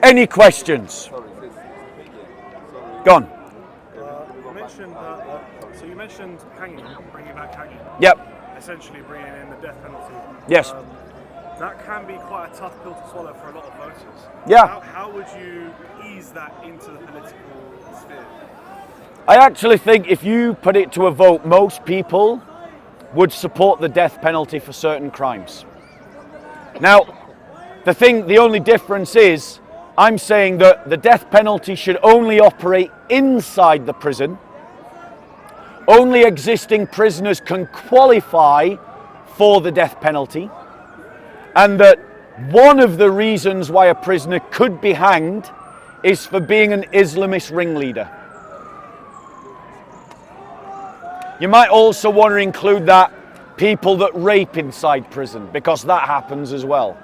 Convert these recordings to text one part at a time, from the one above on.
Any questions? Go on. You mentioned hanging, bringing back hanging. Yep. Essentially bringing in the death penalty. Yes. That can be quite a tough pill to swallow for a lot of voters. Yeah. How would you ease that into the political sphere? I actually think if you put it to a vote, most people would support the death penalty for certain crimes. Now, the only difference is, I'm saying that the death penalty should only operate inside the prison. Only existing prisoners can qualify for the death penalty. And that one of the reasons why a prisoner could be hanged is for being an Islamist ringleader. You might also want to include that people that rape inside prison, because that happens as well.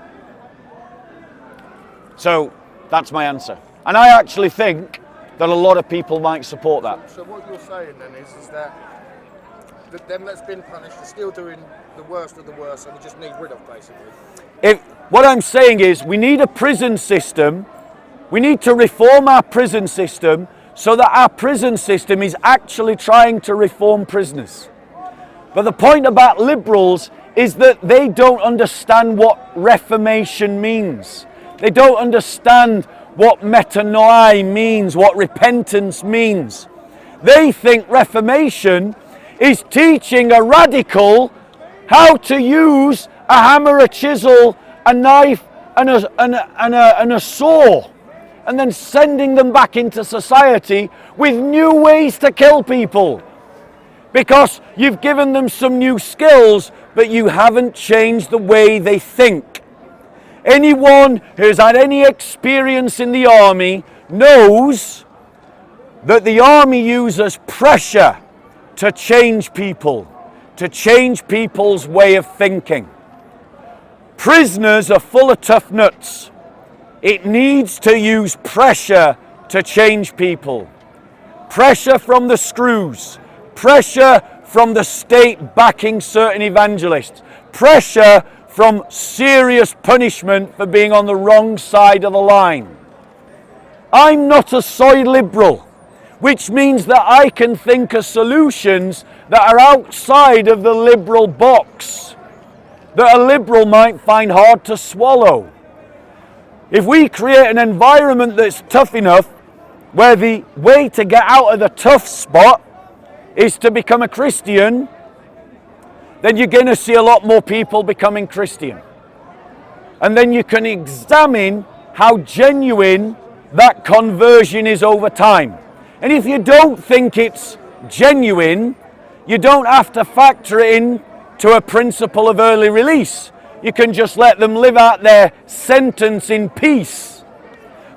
So that's my answer. And I actually think that a lot of people might support that. So what you're saying then is that them that's been punished are still doing the worst of the worst, and we just need rid of, basically. What I'm saying is we need a prison system. We need to reform our prison system so that our prison system is actually trying to reform prisoners. But the point about liberals is that they don't understand what reformation means. They don't understand what metanoia means, what repentance means. They think reformation is teaching a radical how to use a hammer, a chisel, a knife, and a saw, and then sending them back into society with new ways to kill people. Because you've given them some new skills, but you haven't changed the way they think. Anyone who's had any experience in the army knows that the army uses pressure to change people, to change people's way of thinking. Prisoners are full of tough nuts. It needs to use pressure to change people. Pressure from the screws, pressure from the state backing certain evangelists, pressure from serious punishment for being on the wrong side of the line. I'm not a soy liberal, which means that I can think of solutions that are outside of the liberal box, that a liberal might find hard to swallow. If we create an environment that's tough enough, where the way to get out of the tough spot is to become a Christian, then you're going to see a lot more people becoming Christian. And then you can examine how genuine that conversion is over time. And if you don't think it's genuine, you don't have to factor it in to a principle of early release. You can just let them live out their sentence in peace.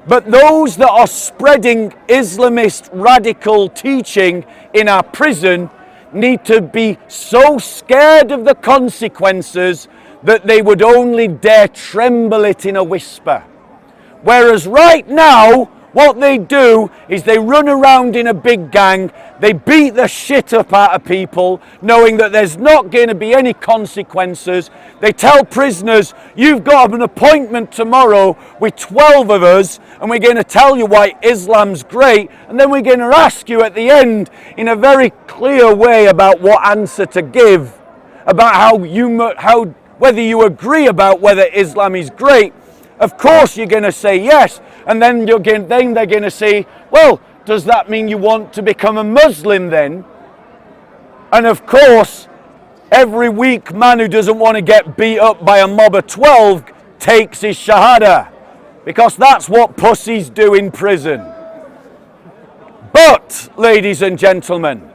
But those that are spreading Islamist radical teaching in our prison need to be so scared of the consequences that they would only dare tremble it in a whisper. Whereas right now, what they do is they run around in a big gang, they beat the shit up out of people, knowing that there's not going to be any consequences. They tell prisoners, you've got an appointment tomorrow with 12 of us, and we're going to tell you why Islam's great, and then we're going to ask you at the end in a very clear way about what answer to give, about whether you agree about whether Islam is great. Of course you're going to say yes, and then they're going to say, well, does that mean you want to become a Muslim then? And of course, every weak man who doesn't want to get beat up by a mob of 12 takes his shahada, because that's what pussies do in prison. But, ladies and gentlemen,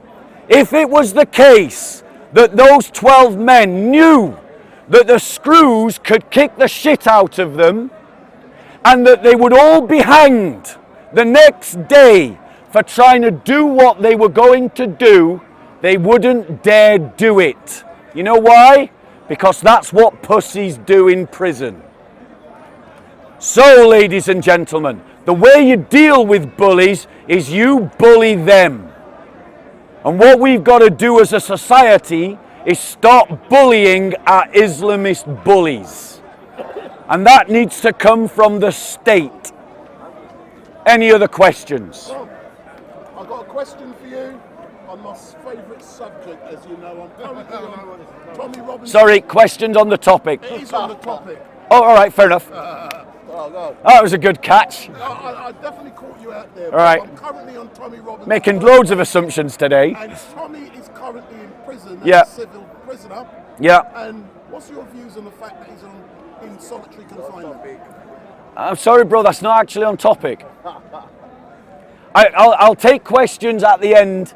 if it was the case that those 12 men knew that the screws could kick the shit out of them, and that they would all be hanged the next day for trying to do what they were going to do, they wouldn't dare do it. You know why? because that's what pussies do in prison. So, ladies and gentlemen, the way you deal with bullies is you bully them. And what we've got to do as a society is stop bullying our Islamist bullies. And that needs to come from the state. Any other questions? Well, I've got a question for you on my favourite subject, as you know. I'm currently on Tommy Robbins. Sorry, questions on the topic. It is on the topic. Oh, all right, fair enough. Oh, no. That was a good catch. I definitely caught you out there. All right. I'm currently on Tommy Robbins. Making loads of assumptions today. And Tommy is currently in prison as Yeah. a civil prisoner. Yeah. And what's your views on the fact that he's in solitary confinement? I'm sorry, bro, that's not actually on topic. I'll take questions at the end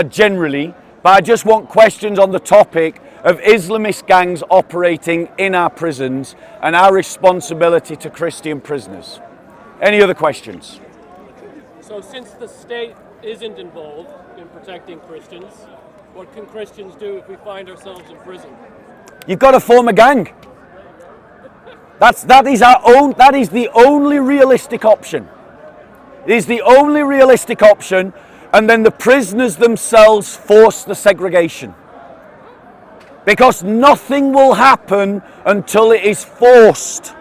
generally, but I just want questions on the topic of Islamist gangs operating in our prisons and our responsibility to Christian prisoners. Any other questions? So since the state isn't involved in protecting Christians, what can Christians do if we find ourselves in prison? You've got to form a gang. That is the only realistic option. It is the only realistic option, and then the prisoners themselves force the segregation. Because nothing will happen until it is forced.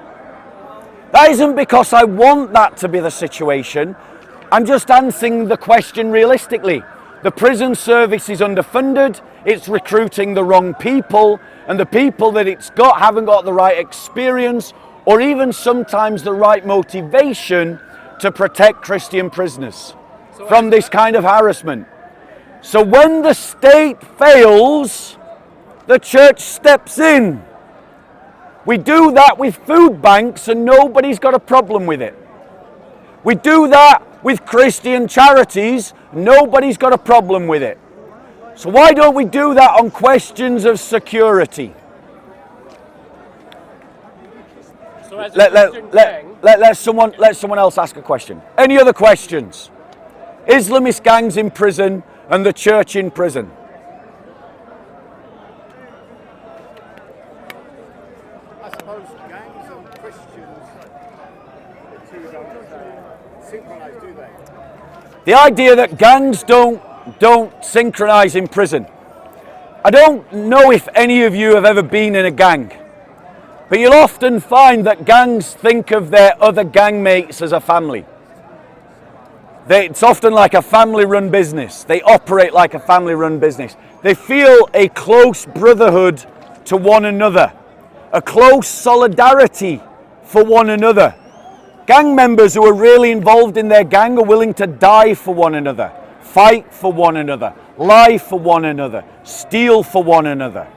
That isn't because I want that to be the situation. I'm just answering the question realistically. The prison service is underfunded, it's recruiting the wrong people, and the people that it's got haven't got the right experience or even sometimes the right motivation to protect Christian prisoners from this kind of harassment. So when the state fails, the church steps in. We do that with food banks and nobody's got a problem with it. We do that with Christian charities, nobody's got a problem with it. So why don't we do that on questions of security? So as a Christian gang, Let someone else ask a question. Any other questions? Islamist gangs in prison and the church in prison. I suppose gangs and Christians, the two don't synchronize, do they? The idea that gangs don't synchronize in prison. I don't know if any of you have ever been in a gang, but you'll often find that gangs think of their other gang mates as a family. It's often like a family-run business. They operate like a family-run business. They feel a close brotherhood to one another, a close solidarity for one another. Gang members who are really involved in their gang are willing to die for one another, fight for one another, lie for one another, steal for one another.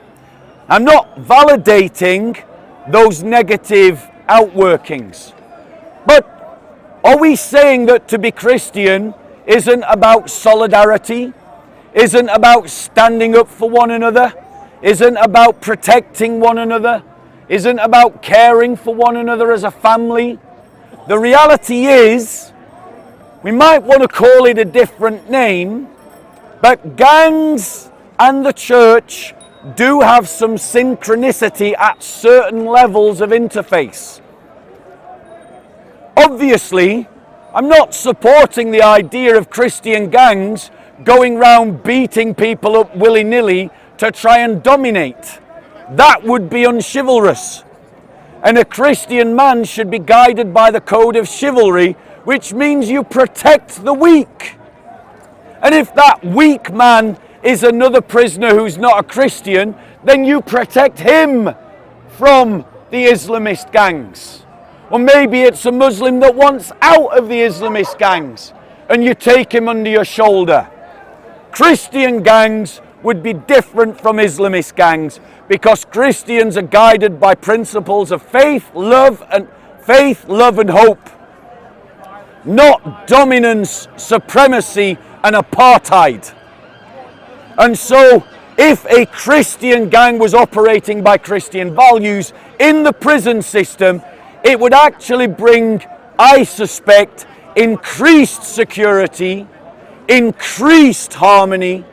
I'm not validating those negative outworkings, but are we saying that to be Christian isn't about solidarity, isn't about standing up for one another, isn't about protecting one another, isn't about caring for one another as a family? The reality is, we might want to call it a different name, but gangs and the church do have some synchronicity at certain levels of interface. Obviously, I'm not supporting the idea of Christian gangs going round beating people up willy-nilly to try and dominate. That would be unchivalrous. And a Christian man should be guided by the code of chivalry, which means you protect the weak. And if that weak man is another prisoner who's not a Christian, then you protect him from the Islamist gangs. Or maybe it's a Muslim that wants out of the Islamist gangs, and you take him under your shoulder. Christian gangs would be different from Islamist gangs because Christians are guided by principles of faith, love, and hope. Not dominance, supremacy, and apartheid. And so, if a Christian gang was operating by Christian values in the prison system, it would actually bring, I suspect, increased security, increased harmony,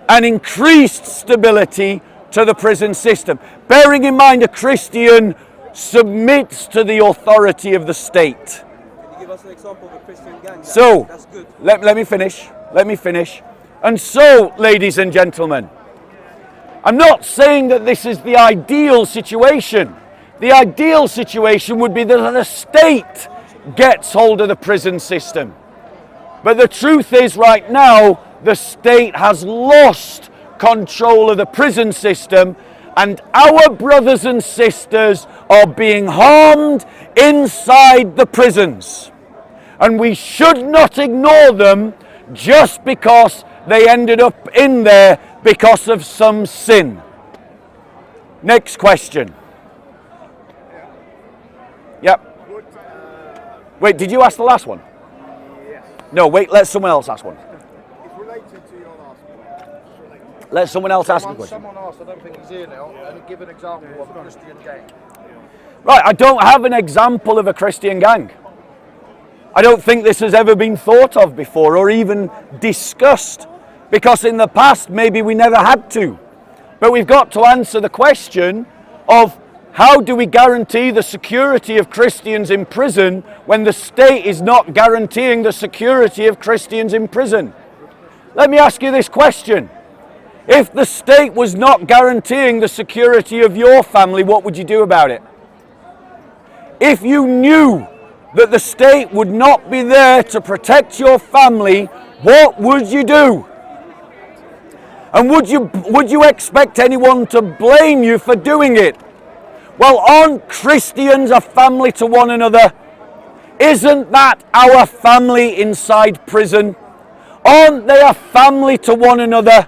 and increased stability to the prison system. Bearing in mind a Christian submits to the authority of the state. Can you give us an example of a Christian gang? So, That's good. let me finish. And so, ladies and gentlemen, I'm not saying that this is the ideal situation. The ideal situation would be that the state gets hold of the prison system. But the truth is, right now, the state has lost control of the prison system, and our brothers and sisters are being harmed inside the prisons. And we should not ignore them just because they ended up in there because of some sin. Next question. Yep. Wait, did you ask the last one? Yes. No, wait, let someone else ask one. It's related to your last one. Let someone else ask a question. Someone asked, I don't think he's here now, and give an example of a Christian gang. Right, I don't have an example of a Christian gang. I don't think this has ever been thought of before or even discussed, because in the past maybe we never had to. But we've got to answer the question of how do we guarantee the security of Christians in prison when the state is not guaranteeing the security of Christians in prison? Let me ask you this question. If the state was not guaranteeing the security of your family, what would you do about it? If you knew that the state would not be there to protect your family, what would you do? And would you expect anyone to blame you for doing it? Well, aren't Christians a family to one another? Isn't that our family inside prison? Aren't they a family to one another?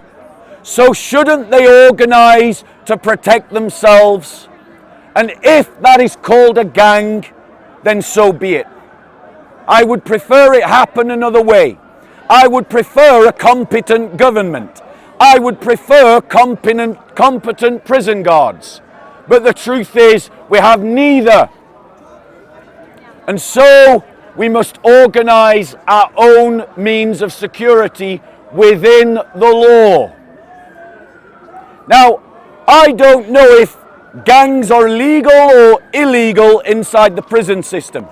So shouldn't they organise to protect themselves? And if that is called a gang, then so be it. I would prefer it happen another way. I would prefer a competent government. I would prefer competent prison guards. But the truth is, we have neither. And so we must organise our own means of security within the law. Now, I don't know if gangs are legal or illegal inside the prison system.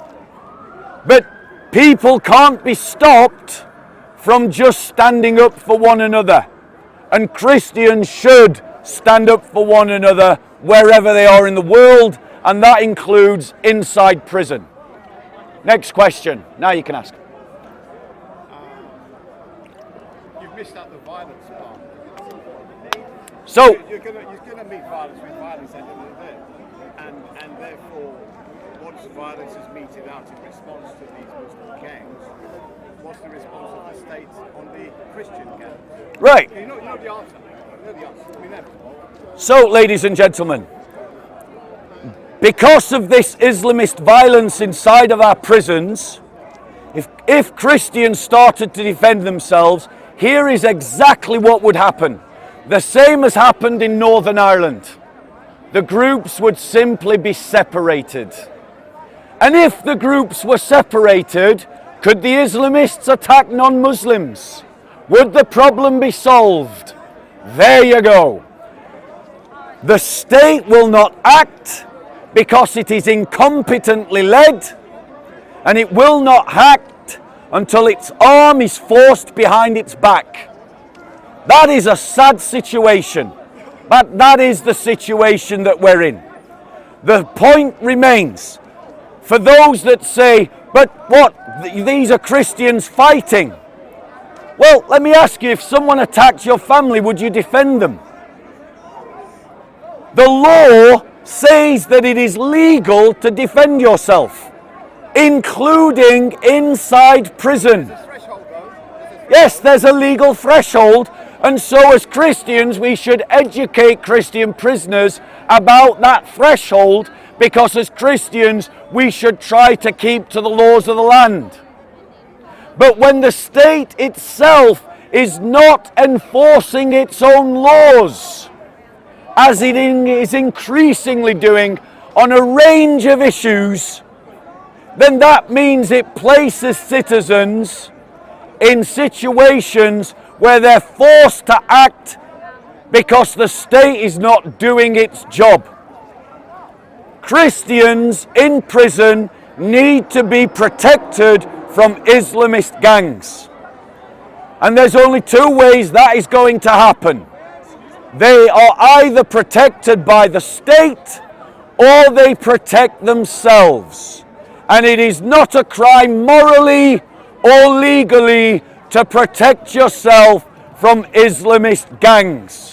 But people can't be stopped from just standing up for one another. And Christians should stand up for one another wherever they are in the world, and that includes inside prison. Next question. Now you can ask. You've missed out the violence part. So, You're gonna meet violence with violence at the end of the day, and therefore, once violence is meted out in response to these Muslim gangs, what's the response of the state on the Christian gangs? right. You know the answer. You know the answer. We never. So, ladies and gentlemen, because of this Islamist violence inside of our prisons, if Christians started to defend themselves, here is exactly what would happen. The same has happened in Northern Ireland. The groups would simply be separated. And if the groups were separated, could the Islamists attack non-Muslims? Would the problem be solved? There you go. The state will not act because it is incompetently led, and it will not act until its arm is forced behind its back. That is a sad situation, but that is the situation that we're in. The point remains, for those that say, but what, these are Christians fighting. Well, let me ask you, if someone attacked your family, would you defend them? The law says that it is legal to defend yourself, including inside prison. Yes, there's a legal threshold, and so as Christians we should educate Christian prisoners about that threshold, because as Christians we should try to keep to the laws of the land. But when the state itself is not enforcing its own laws, as it is increasingly doing on a range of issues, then that means it places citizens in situations where they're forced to act because the state is not doing its job. Christians in prison need to be protected from Islamist gangs. And there's only two ways that is going to happen. They are either protected by the state or they protect themselves. And it is not a crime morally or legally to protect yourself from Islamist gangs.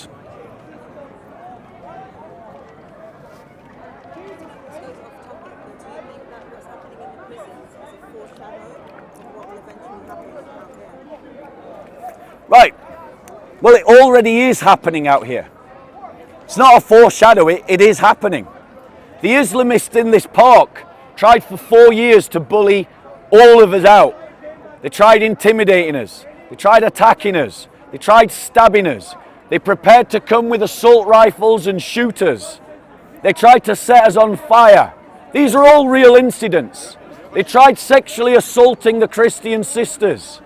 Right. Well, it already is happening out here. It's not a foreshadow, it is happening. The Islamists in this park tried for 4 years to bully all of us out. They tried intimidating us. They tried attacking us. They tried stabbing us. They prepared to come with assault rifles and shoot us. They tried to set us on fire. These are all real incidents. They tried sexually assaulting the Christian sisters.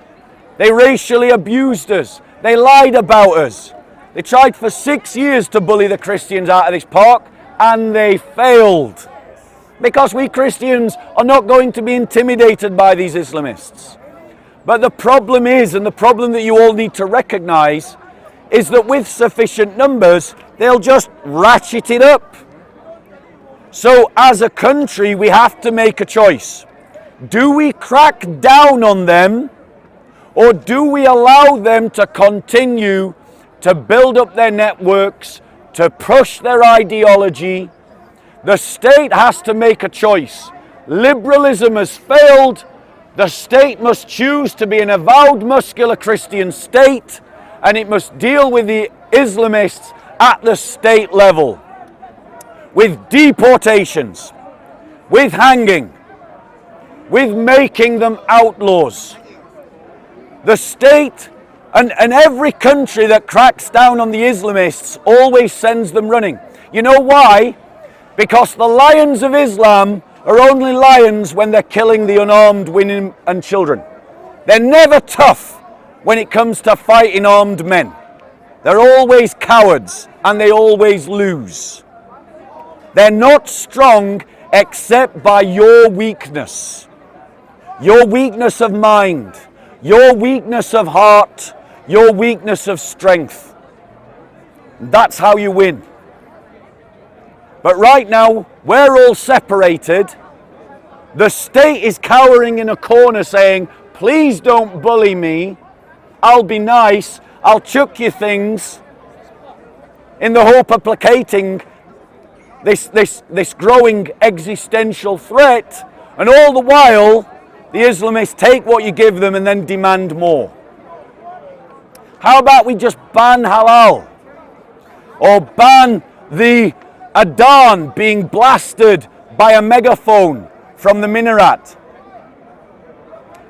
They racially abused us. They lied about us. They tried for 6 years to bully the Christians out of this park, and they failed. Because we Christians are not going to be intimidated by these Islamists. But the problem is, and the problem that you all need to recognize, is that with sufficient numbers, they'll just ratchet it up. So as a country, we have to make a choice. Do we crack down on them, or do we allow them to continue to build up their networks, to push their ideology? The state has to make a choice. Liberalism has failed. The state must choose to be an avowed muscular Christian state, and it must deal with the Islamists at the state level, with deportations, with hanging, with making them outlaws. The state and every country that cracks down on the Islamists always sends them running. You know why? Because the lions of Islam are only lions when they're killing the unarmed women and children. They're never tough when it comes to fighting armed men. They're always cowards and they always lose. They're not strong except by your weakness. Your weakness of mind, your weakness of heart, your weakness of strength. That's how you win. But right now, we're all separated. The state is cowering in a corner saying, please don't bully me. I'll be nice. I'll chuck you things in the hope of placating this growing existential threat. And all the while, the Islamists take what you give them and then demand more. How about we just ban halal? Or ban the adhan being blasted by a megaphone from the minaret?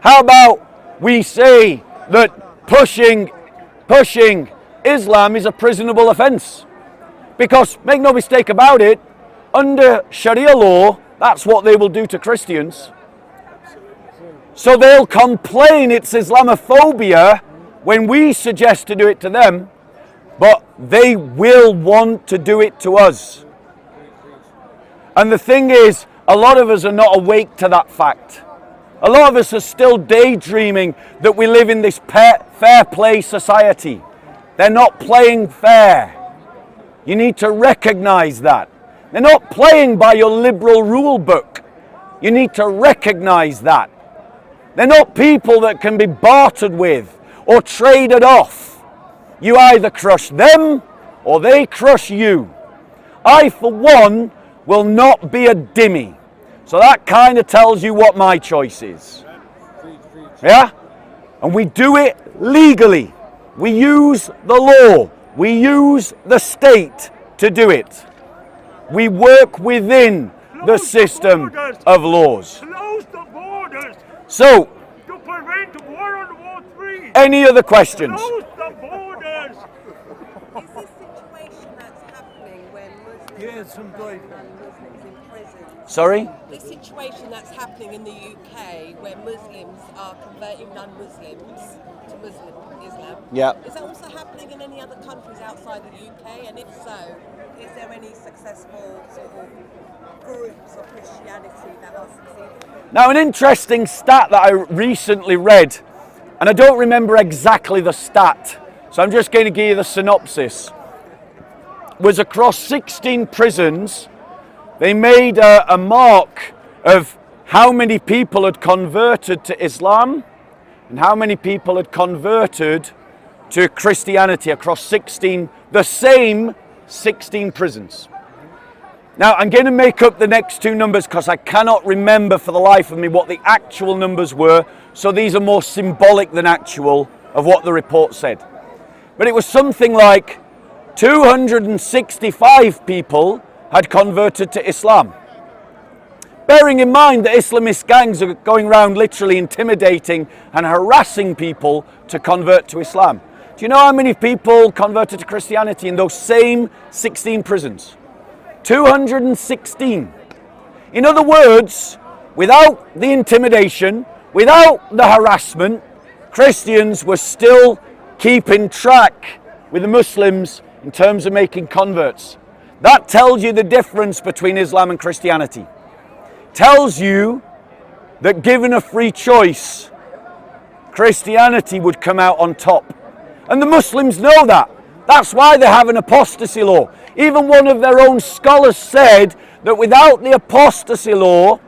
How about we say that pushing Islam is a prisonable offence? Because, make no mistake about it, under Sharia law, that's what they will do to Christians. So they'll complain it's Islamophobia when we suggest to do it to them, but they will want to do it to us. And the thing is, a lot of us are not awake to that fact. A lot of us are still daydreaming that we live in this fair play society. They're not playing fair. You need to recognize that. They're not playing by your liberal rule book. You need to recognize that. They're not people that can be bartered with or traded off. You either crush them or they crush you. I, for one, will not be a dhimmi. So that kind of tells you what my choice is. Yeah? And we do it legally. We use the law. We use the state to do it. We work within the system of laws. Close the borders So, to prevent World War III. any other questions? Close the borders. Is this situation that's happening when Muslims and non-Muslims in prison Sorry? The situation that's happening in the UK where Muslims are converting non-Muslims to Islam. Yeah. Is that also happening in any other countries outside the UK? And if so, is there any successful sort of groups of Christianity that are succeeding? Now, an interesting stat that I recently read, and I don't remember exactly the stat, so I'm just going to give you the synopsis, was across 16 prisons, they made a mark of how many people had converted to Islam and how many people had converted to Christianity across the same 16 prisons. Now, I'm going to make up the next two numbers because I cannot remember for the life of me what the actual numbers were, so these are more symbolic than actual of what the report said. But it was something like 265 people had converted to Islam. Bearing in mind that Islamist gangs are going around literally intimidating and harassing people to convert to Islam. Do you know how many people converted to Christianity in those same 16 prisons? 216. In other words, without the intimidation, without the harassment, Christians were still keeping track with the Muslims in terms of making converts. That tells you the difference between Islam and Christianity. Tells you that given a free choice, Christianity would come out on top. And the Muslims know that. That's why they have an apostasy law. Even one of their own scholars said that without the apostasy law,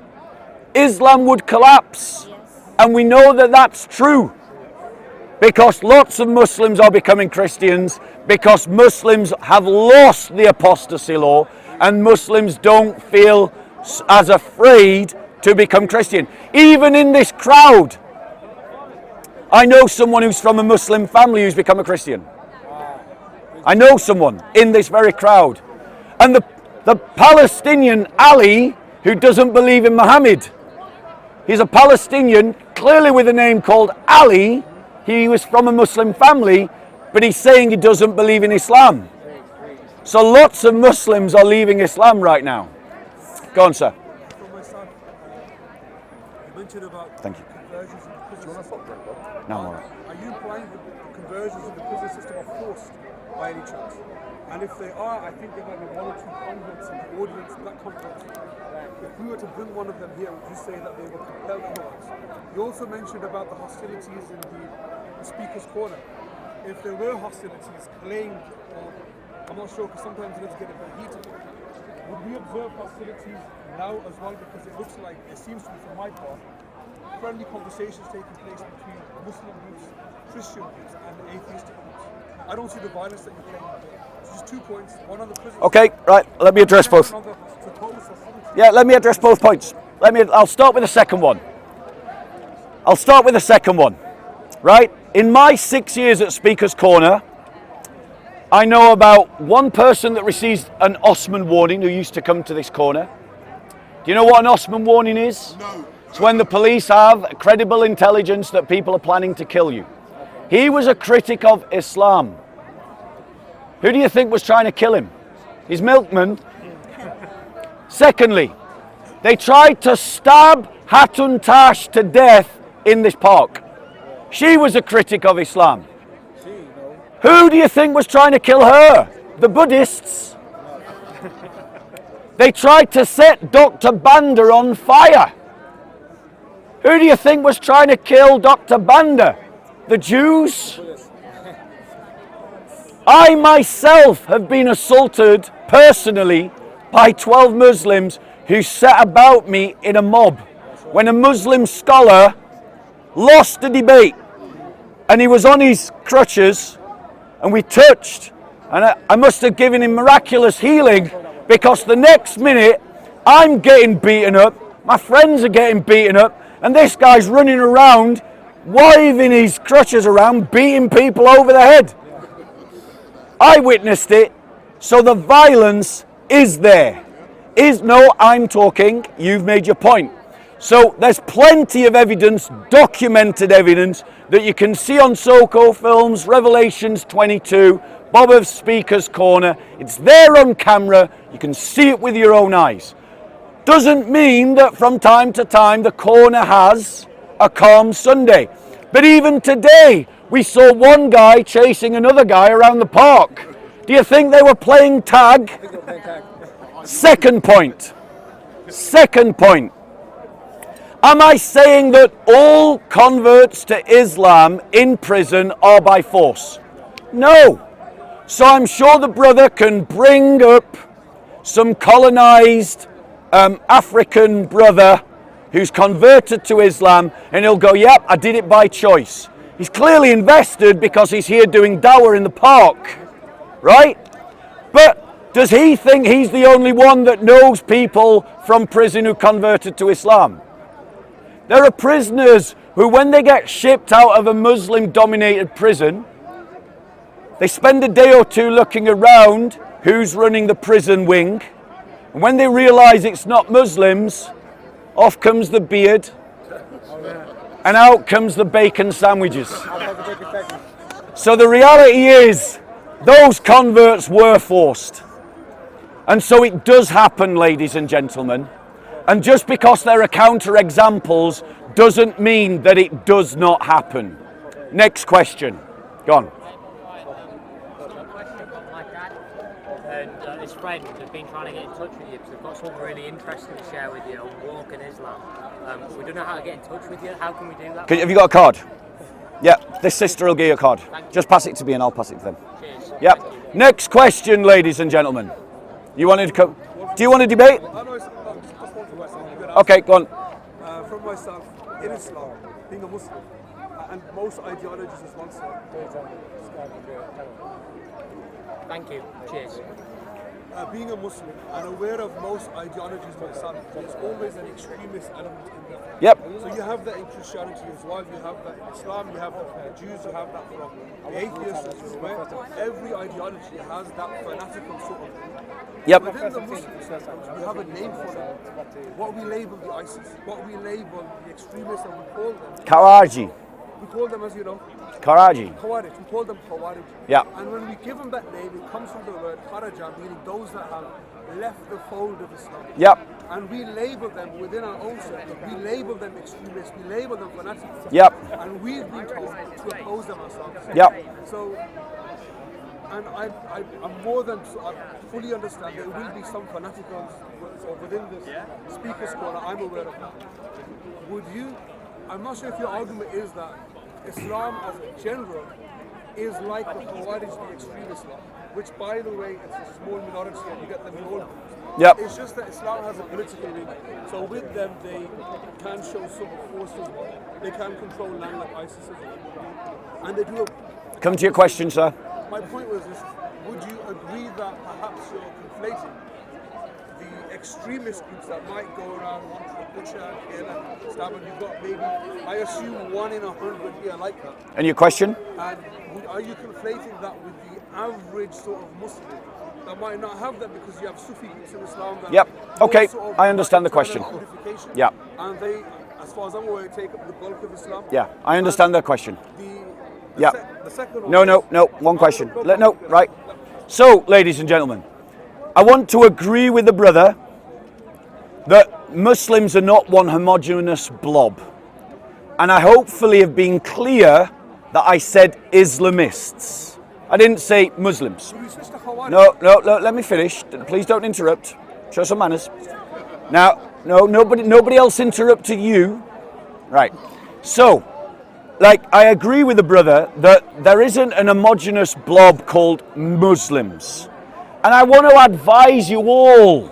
Islam would collapse. And we know that that's true. Because lots of Muslims are becoming Christians, because Muslims have lost the apostasy law, and Muslims don't feel as afraid to become Christian. Even in this crowd, I know someone who's from a Muslim family who's become a Christian. I know someone in this very crowd. And the Palestinian Ali, who doesn't believe in Muhammad, he's a Palestinian, clearly with a name called Ali. He was from a Muslim family, but he's saying he doesn't believe in Islam. So lots of Muslims are leaving Islam right now. Go on, sir. From my son, you mentioned about Thank you. conversions in the prison system. No, I'm all right. Are you implying that the conversions in the prison system are forced by any chance? And if they are, I think there might be one or two converts in the audience in that context. If we were to bring one of them here, would you say that they were compelled converts? You also mentioned about the hostilities in the speaker's corner. If there were hostilities claimed, or I'm not sure because sometimes it does get a bit heated, would we observe hostilities now as well? Because it looks like, it seems to be from my part, friendly conversations taking place between Muslim groups, Christian groups, and atheistic groups. I don't see the violence that you're claiming there. So just 2 points, one on the prison. Okay, right, let me address both. Yeah, let me address both points. I'll start with the second one. Right? In my 6 years at Speaker's Corner, I know about one person that receives an Osman warning who used to come to this corner. Do you know what an Osman warning is? No. It's when the police have credible intelligence that people are planning to kill you. He was a critic of Islam. Who do you think was trying to kill him? His milkman. Secondly, they tried to stab Hatun Tash to death in this park. She was a critic of Islam. Who do you think was trying to kill her? The Buddhists. They tried to set Dr. Banda on fire. Who do you think was trying to kill Dr. Banda? The Jews? I myself have been assaulted personally by 12 Muslims who set about me in a mob when a Muslim scholar lost the debate and he was on his crutches and we touched and I must have given him miraculous healing because the next minute I'm getting beaten up, my friends are getting beaten up, and this guy's running around waving his crutches around, beating people over the head. I witnessed it, so the violence is there. I'm talking, you've made your point. So there's plenty of evidence, documented evidence, that you can see on Soko films, Revelations 22, Bob of Speaker's Corner. It's there on camera, you can see it with your own eyes. doesn't mean that from time to time the corner has a calm Sunday. But even today, we saw one guy chasing another guy around the park. Do you think they were playing tag? Second point. Second point. Am I saying that all converts to Islam in prison are by force? No. So I'm sure the brother can bring up some colonized African brother who's converted to Islam, and he'll go, yep, I did it by choice. He's clearly invested because he's here doing dawah in the park, right? But does he think he's the only one that knows people from prison who converted to Islam? There are prisoners who, when they get shipped out of a Muslim-dominated prison, they spend a day or two looking around who's running the prison wing, and when they realize it's not Muslims, off comes the beard, and out comes the bacon sandwiches. So the reality is, those converts were forced. And so it does happen, ladies and gentlemen. And just because there are counter-examples doesn't mean that it does not happen. Next question. Go on. And his friend has been trying to get in touch with you because we've got something really interesting to share with you on walk in Islam. We don't know how to get in touch with you. How can we do that? Have you got a card? Yeah, this sister will give you a card. Just pass it to me and I'll pass it to them. Cheers. Yep. Next question, ladies and gentlemen. You wanted to come? Do you want to debate? Okay, go on. From myself, in Islam, being a Muslim, and most ideologies is one side. Thank you. Cheers. Being a Muslim and aware of most ideologies myself, there's always an extremist element in there. Yep. So you have that in Christianity as well, you have that in Islam, you have that from the Jews, you have that from the atheists, where every ideology has that fanatical sort of thing. Yep. Within the Muslims, we have a name for them. What we label the ISIS, what we label the extremists, and we call them Karaji. We call them, as you know, Karaji. Khawarij. We call them Khawarij. Yeah. And when we give them that name, it comes from the word Kharaja, meaning those that have left the fold of Islam. Yep. And we label them within our own circle. We label them extremists. We label them fanatics. Yep. And we've been told to oppose them ourselves. Yep. So, and I'm more than, I fully understand there will be some fanaticals within this speaker's corner. I'm aware of that. Would you? I'm not sure if your argument is that Islam as a general is like the Khawarij, the extreme Islam, which, by the way, it's a small minority and you get them in all groups. Yep. It's just that Islam has a political wing. So with them, they can show some force as well. They can control land like ISIS as well. And they do. Come to your question, sir. My point was this: would you agree that perhaps you're conflating the extremist groups that might go around wanting to butcher, kill, and stab, and you've got maybe, I assume, 1 in 100 here like that? And your question? And are you conflating that with the average sort of Muslim that might not have that, because you have Sufi groups in Islam that Yep. Okay, sort of I understand the question. purification, Yeah. and they, as far as I'm aware, take up the bulk of Islam. Yeah, I understand the question. Yeah. The second one No, one question. No, right. So, ladies and gentlemen, I want to agree with the brother that Muslims are not one homogeneous blob. And I hopefully have been clear that I said Islamists. I didn't say Muslims. No, let me finish. Please don't interrupt. Show some manners. Now, nobody else interrupted you. Right. So, I agree with the brother that there isn't an homogeneous blob called Muslims. And I want to advise you all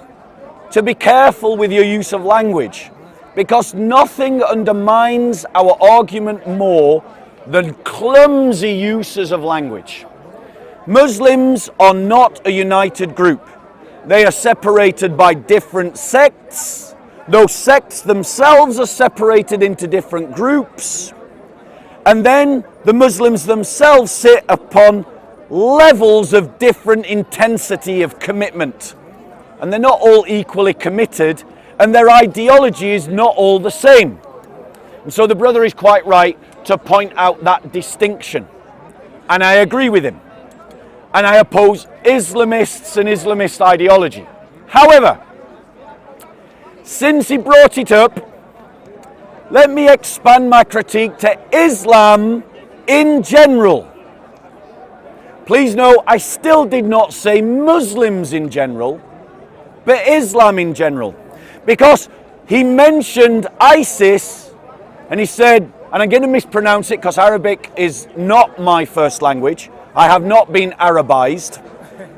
to be careful with your use of language, because nothing undermines our argument more than clumsy uses of language. Muslims are not a united group. They are separated by different sects. Those sects themselves are separated into different groups. And then the Muslims themselves sit upon levels of different intensity of commitment. And they're not all equally committed, and their ideology is not all the same. And so the brother is quite right to point out that distinction. And I agree with him. And I oppose Islamists and Islamist ideology. However, since he brought it up, let me expand my critique to Islam in general. Please know, I still did not say Muslims in general, but Islam in general. Because he mentioned ISIS, and he said, and I'm going to mispronounce it because Arabic is not my first language. I have not been Arabized.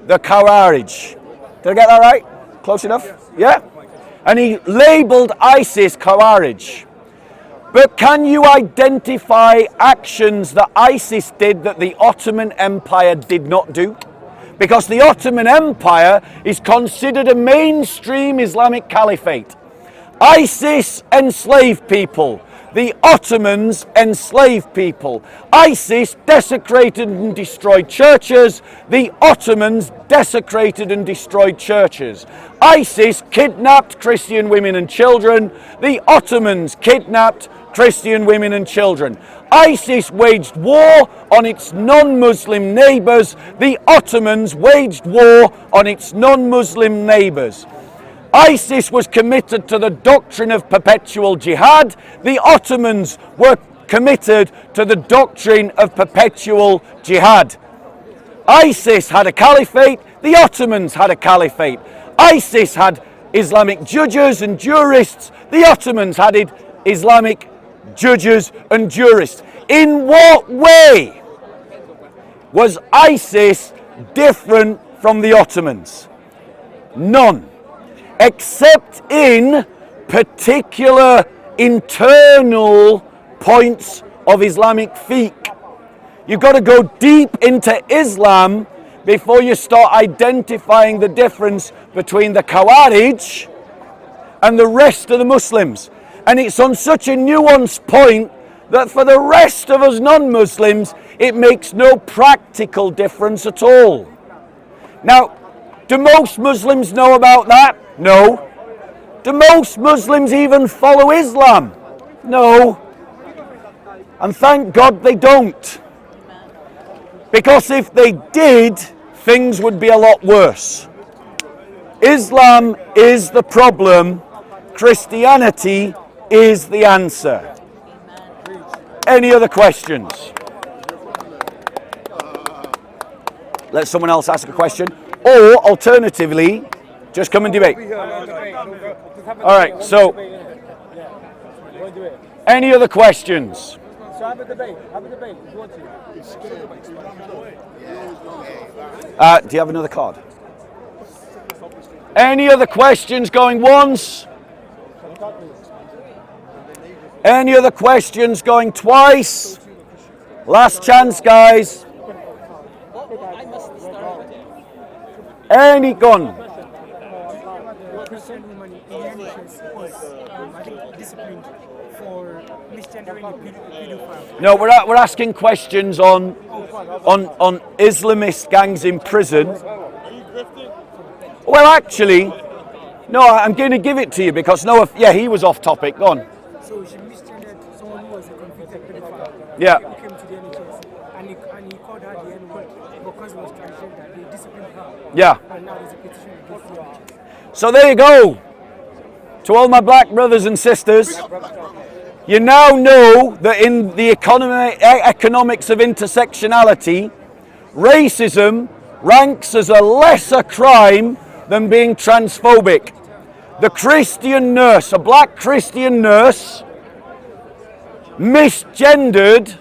The Khawarij. Did I get that right? Close enough? Yeah? And he labeled ISIS Khawarij. But can you identify actions that ISIS did that the Ottoman Empire did not do? Because the Ottoman Empire is considered a mainstream Islamic caliphate. ISIS enslaved people. The Ottomans enslaved people. ISIS desecrated and destroyed churches. The Ottomans desecrated and destroyed churches. ISIS kidnapped Christian women and children. The Ottomans kidnapped Christian women and children. ISIS waged war on its non-Muslim neighbours. The Ottomans waged war on its non-Muslim neighbours. ISIS was committed to the doctrine of perpetual jihad. The Ottomans were committed to the doctrine of perpetual jihad. ISIS had a caliphate. The Ottomans had a caliphate. ISIS had Islamic judges and jurists. The Ottomans had Islamic judges and jurists. In what way was ISIS different from the Ottomans? None. Except in particular internal points of Islamic fiqh. You've got to go deep into Islam before you start identifying the difference between the Khawarij and the rest of the Muslims. And it's on such a nuanced point that for the rest of us non-Muslims, it makes no practical difference at all. Now, do most Muslims know about that? No. Do most Muslims even follow Islam? No. And thank God they don't. Because if they did, things would be a lot worse. Islam is the problem. Christianity is the answer. Any other questions? Let someone else ask a question. Or alternatively, just come and debate. All right, so any other questions? So have a debate if you want to. Do you have another card? Any other questions going once? Any other questions going twice? Last chance, guys. Any gone? Christian woman in is disciplined for misgendering a pedophile. No, we're asking questions on Islamist gangs in prison. Well, actually, no, I'm going to give it to you because he was off topic. Go on. So she misgendered someone who was a convicted pedophile. Yeah. He came to the NHS and he called her the N-word because he was transgender. They disciplined her. Yeah. And now there's a petition against the NHS. So there you go. To all my black brothers and sisters, you now know that in the economics of intersectionality, racism ranks as a lesser crime than being transphobic. The Christian nurse, a black Christian nurse, misgendered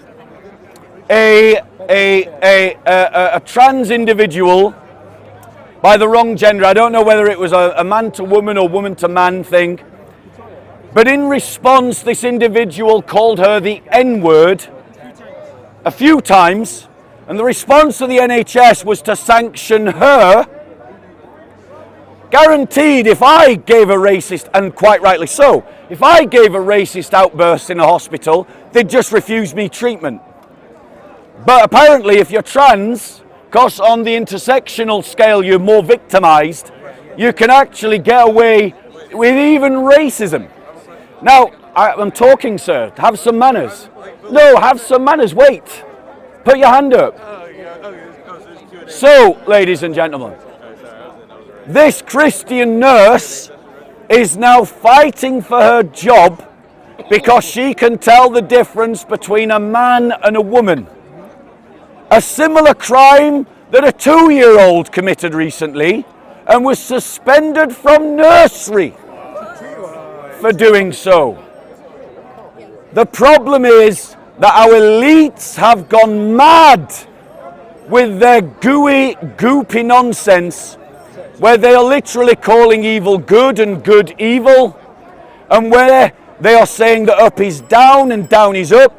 a trans individual by the wrong gender. I don't know whether it was a man to woman or woman to man thing. But in response, this individual called her the N-word a few times. And the response of the NHS was to sanction her. Guaranteed, if I gave a racist, and quite rightly so, if I gave a racist outburst in a hospital, they'd just refuse me treatment. But apparently, if you're trans, because on the intersectional scale you're more victimized, you can actually get away with even racism. Now, I'm talking, sir. Have some manners. No, have some manners. Wait. Put your hand up. So, ladies and gentlemen, this Christian nurse is now fighting for her job because she can tell the difference between a man and a woman. A similar crime that a 2-year-old committed recently and was suspended from nursery for doing so. The problem is that our elites have gone mad with their gooey, goopy nonsense, where they are literally calling evil good and good evil, and where they are saying that up is down and down is up.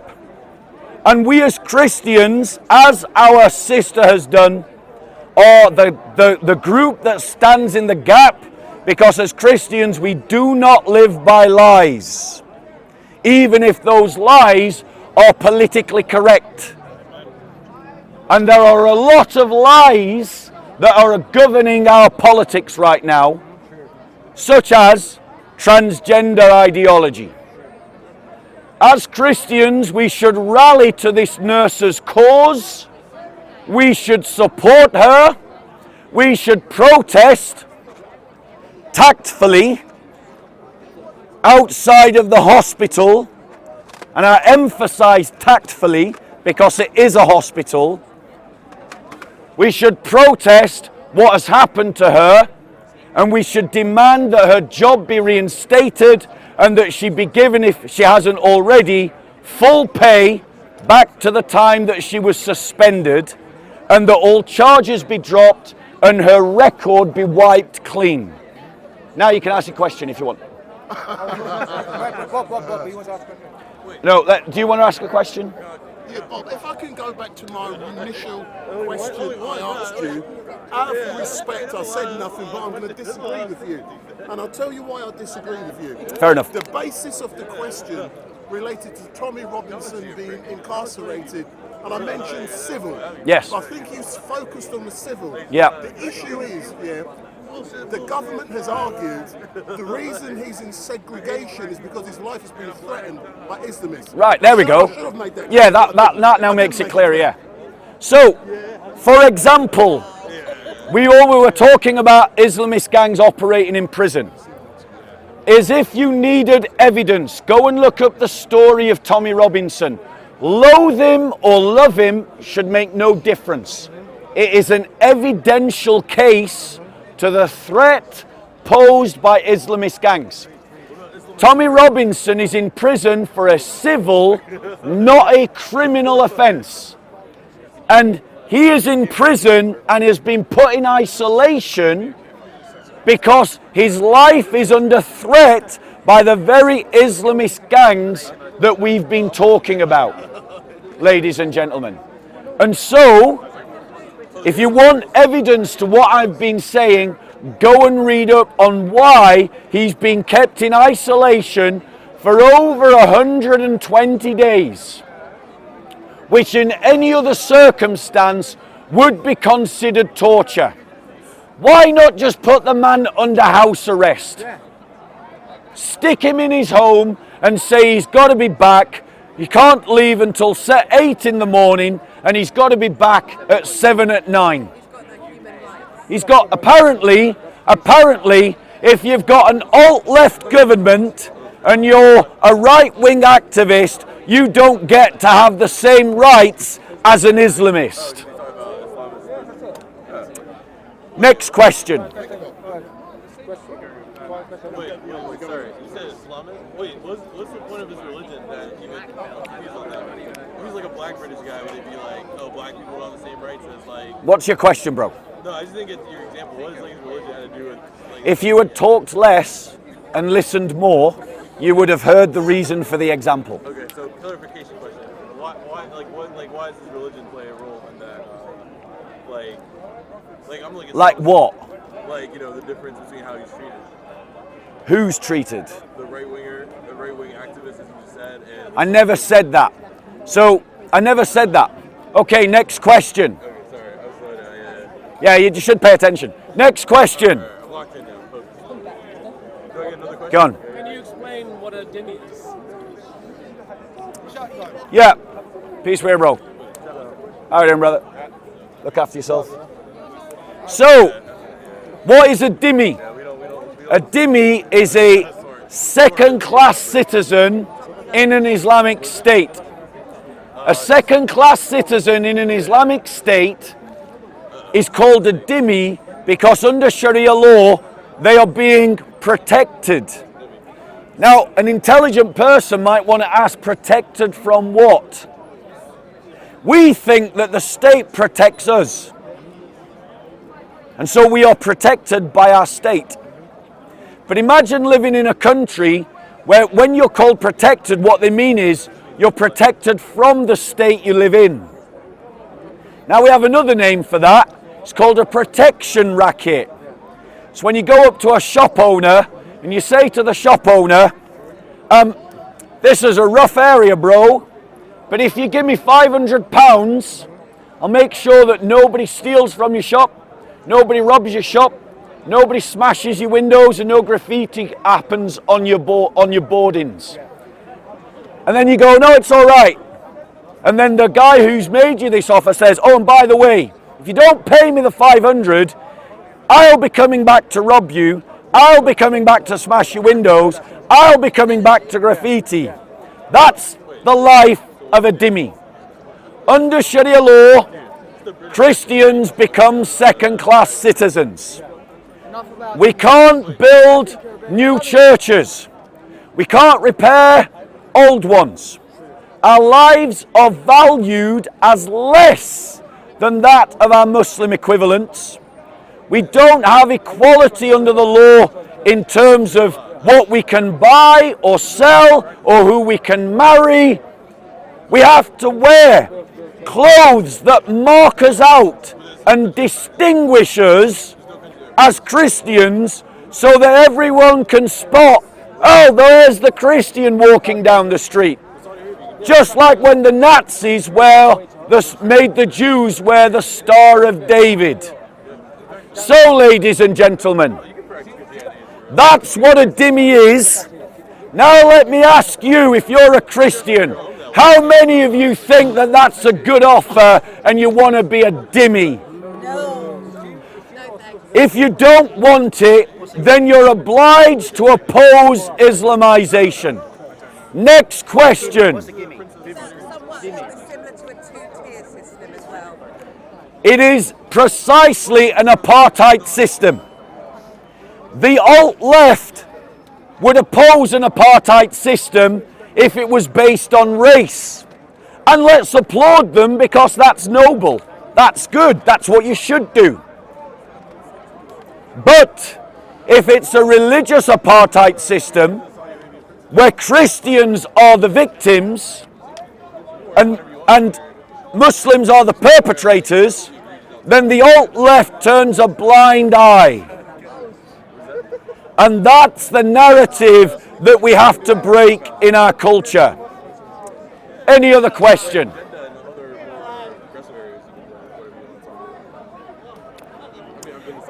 And we as Christians, as our sister has done, are the group that stands in the gap, because as Christians we do not live by lies, even if those lies are politically correct. And there are a lot of lies that are governing our politics right now, such as transgender ideology. As Christians, we should rally to this nurse's cause. We should support her. We should protest tactfully outside of the hospital. And I emphasize tactfully because it is a hospital. We should protest what has happened to her, and we should demand that her job be reinstated and that she be given, if she hasn't already, full pay back to the time that she was suspended, and that all charges be dropped and her record be wiped clean. Now you can ask a question if you want. No, do you want to ask a question? Yeah, Bob, if I can go back to my initial question I asked you, out of respect I said nothing, but I'm going to disagree with you. And I'll tell you why I disagree with you. Fair enough. The basis of the question related to Tommy Robinson being incarcerated, and I mentioned civil. Yes. I think he's focused on the civil. Yeah. The issue is, the government has argued the reason he's in segregation is because his life has been threatened by Islamists. Right, there we go. I should have made that yeah, that now makes it clear, yeah. So, for example, we were talking about Islamist gangs operating in prison. Is if you needed evidence, go and look up the story of Tommy Robinson. Loathe him or love him should make no difference. It is an evidential case to the threat posed by Islamist gangs. Tommy Robinson is in prison for a civil, not a criminal offence. And he is in prison and has been put in isolation because his life is under threat by the very Islamist gangs that we've been talking about, ladies and gentlemen. And so, if you want evidence to what I've been saying, go and read up on why he's been kept in isolation for over 120 days, which in any other circumstance would be considered torture. Why not just put the man under house arrest? Stick him in his home and say he's got to be back. He can't leave until 8 in the morning, and he's got to be back at 7 at 9. He's got, apparently, if you've got an alt-left government and you're a right-wing activist, you don't get to have the same rights as an Islamist. Next question. Wait, sorry, you said Islamist? Wait, what's the point of his religion that even he's on that? If he's like a black British guy, would it be like, oh, black people don't have the same rights as like... What's your question, bro? No, I just didn't get your example. What does like his religion have to do with... Like, If you had talked less and listened more, you would have heard the reason for the example. Okay, so clarification question. Why does his religion play a role in that? I'm looking... Like what? Like, you know, the difference between how he's treated. Who's treated? The right-wing activist, as you just said, and... I never said that. So, I never said that. Okay, next question. Okay, sorry, I was slow down, Yeah, you should pay attention. Next question. Right, I'm locked in now. Do I get another question? Go on. Can you explain what a dhimmi is? Yeah. Peace, way, bro. How are you doing, brother? Look after yourself. So, what is a dhimmi? Yeah, we don't A dhimmi is a second-class citizen in an Islamic state. A second-class citizen in an Islamic state is called a dhimmi because under Sharia law, they are being protected. Now, an intelligent person might want to ask, protected from what? We think that the state protects us. And so we are protected by our state. But imagine living in a country where when you're called protected, what they mean is you're protected from the state you live in. Now we have another name for that. It's called a protection racket. So when you go up to a shop owner and you say to the shop owner, this is a rough area, bro, but if you give me £500, I'll make sure that nobody steals from your shop, nobody robs your shop, nobody smashes your windows, and no graffiti happens on your boardings. And then you go, no, it's all right. And then the guy who's made you this offer says, oh, and by the way, if you don't pay me the 500, I'll be coming back to rob you, I'll be coming back to smash your windows, I'll be coming back to graffiti. That's the life of a dhimmi. Under Sharia law, Christians become second-class citizens. We can't build new churches. We can't repair old ones. Our lives are valued as less than that of our Muslim equivalents. We don't have equality under the law in terms of what we can buy or sell or who we can marry. We have to wear clothes that mark us out and distinguish us as Christians so that everyone can spot, oh, there's the Christian walking down the street. Just like when the Nazis made the Jews wear the Star of David. So, ladies and gentlemen, that's what a dhimmi is. Now let me ask you, if you're a Christian, how many of you think that that's a good offer and you want to be a dhimmi? If you don't want it, then you're obliged to oppose Islamization. Next question. It is precisely an apartheid system. The alt-left would oppose an apartheid system if it was based on race. And let's applaud them because that's noble. That's good. That's what you should do. But if it's a religious apartheid system where Christians are the victims and Muslims are the perpetrators, then the alt-left turns a blind eye. And that's the narrative that we have to break in our culture. Any other question?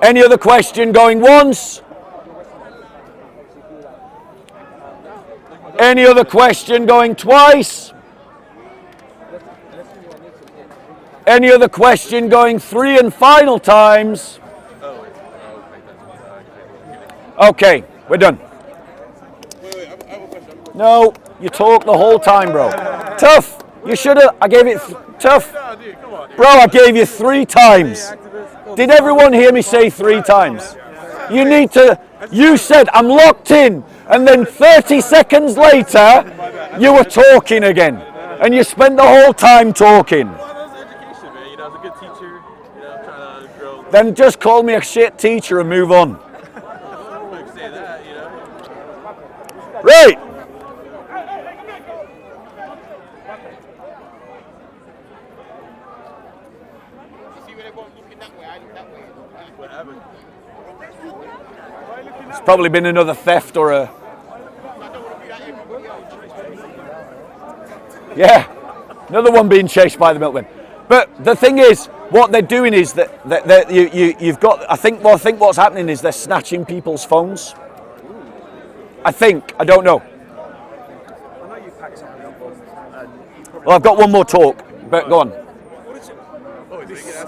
Any other question going once? Any other question going twice? Any other question going 3 and final times? Okay, we're done. No, you talk the whole time, bro. Tough. You should have. I gave it tough. Bro, I gave you 3 times. Did everyone hear me say 3 times? You need to. You said I'm locked in, and then 30 seconds later, you were talking again, and you spent the whole time talking. Then just call me a shit teacher and move on. Right. It's probably been another theft or a... Yeah, another one being chased by the milkman. But the thing is, what they're doing is that you've got. I think what's happening is they're snatching people's phones. I think. I don't know. Well, I've got one more talk, but go on.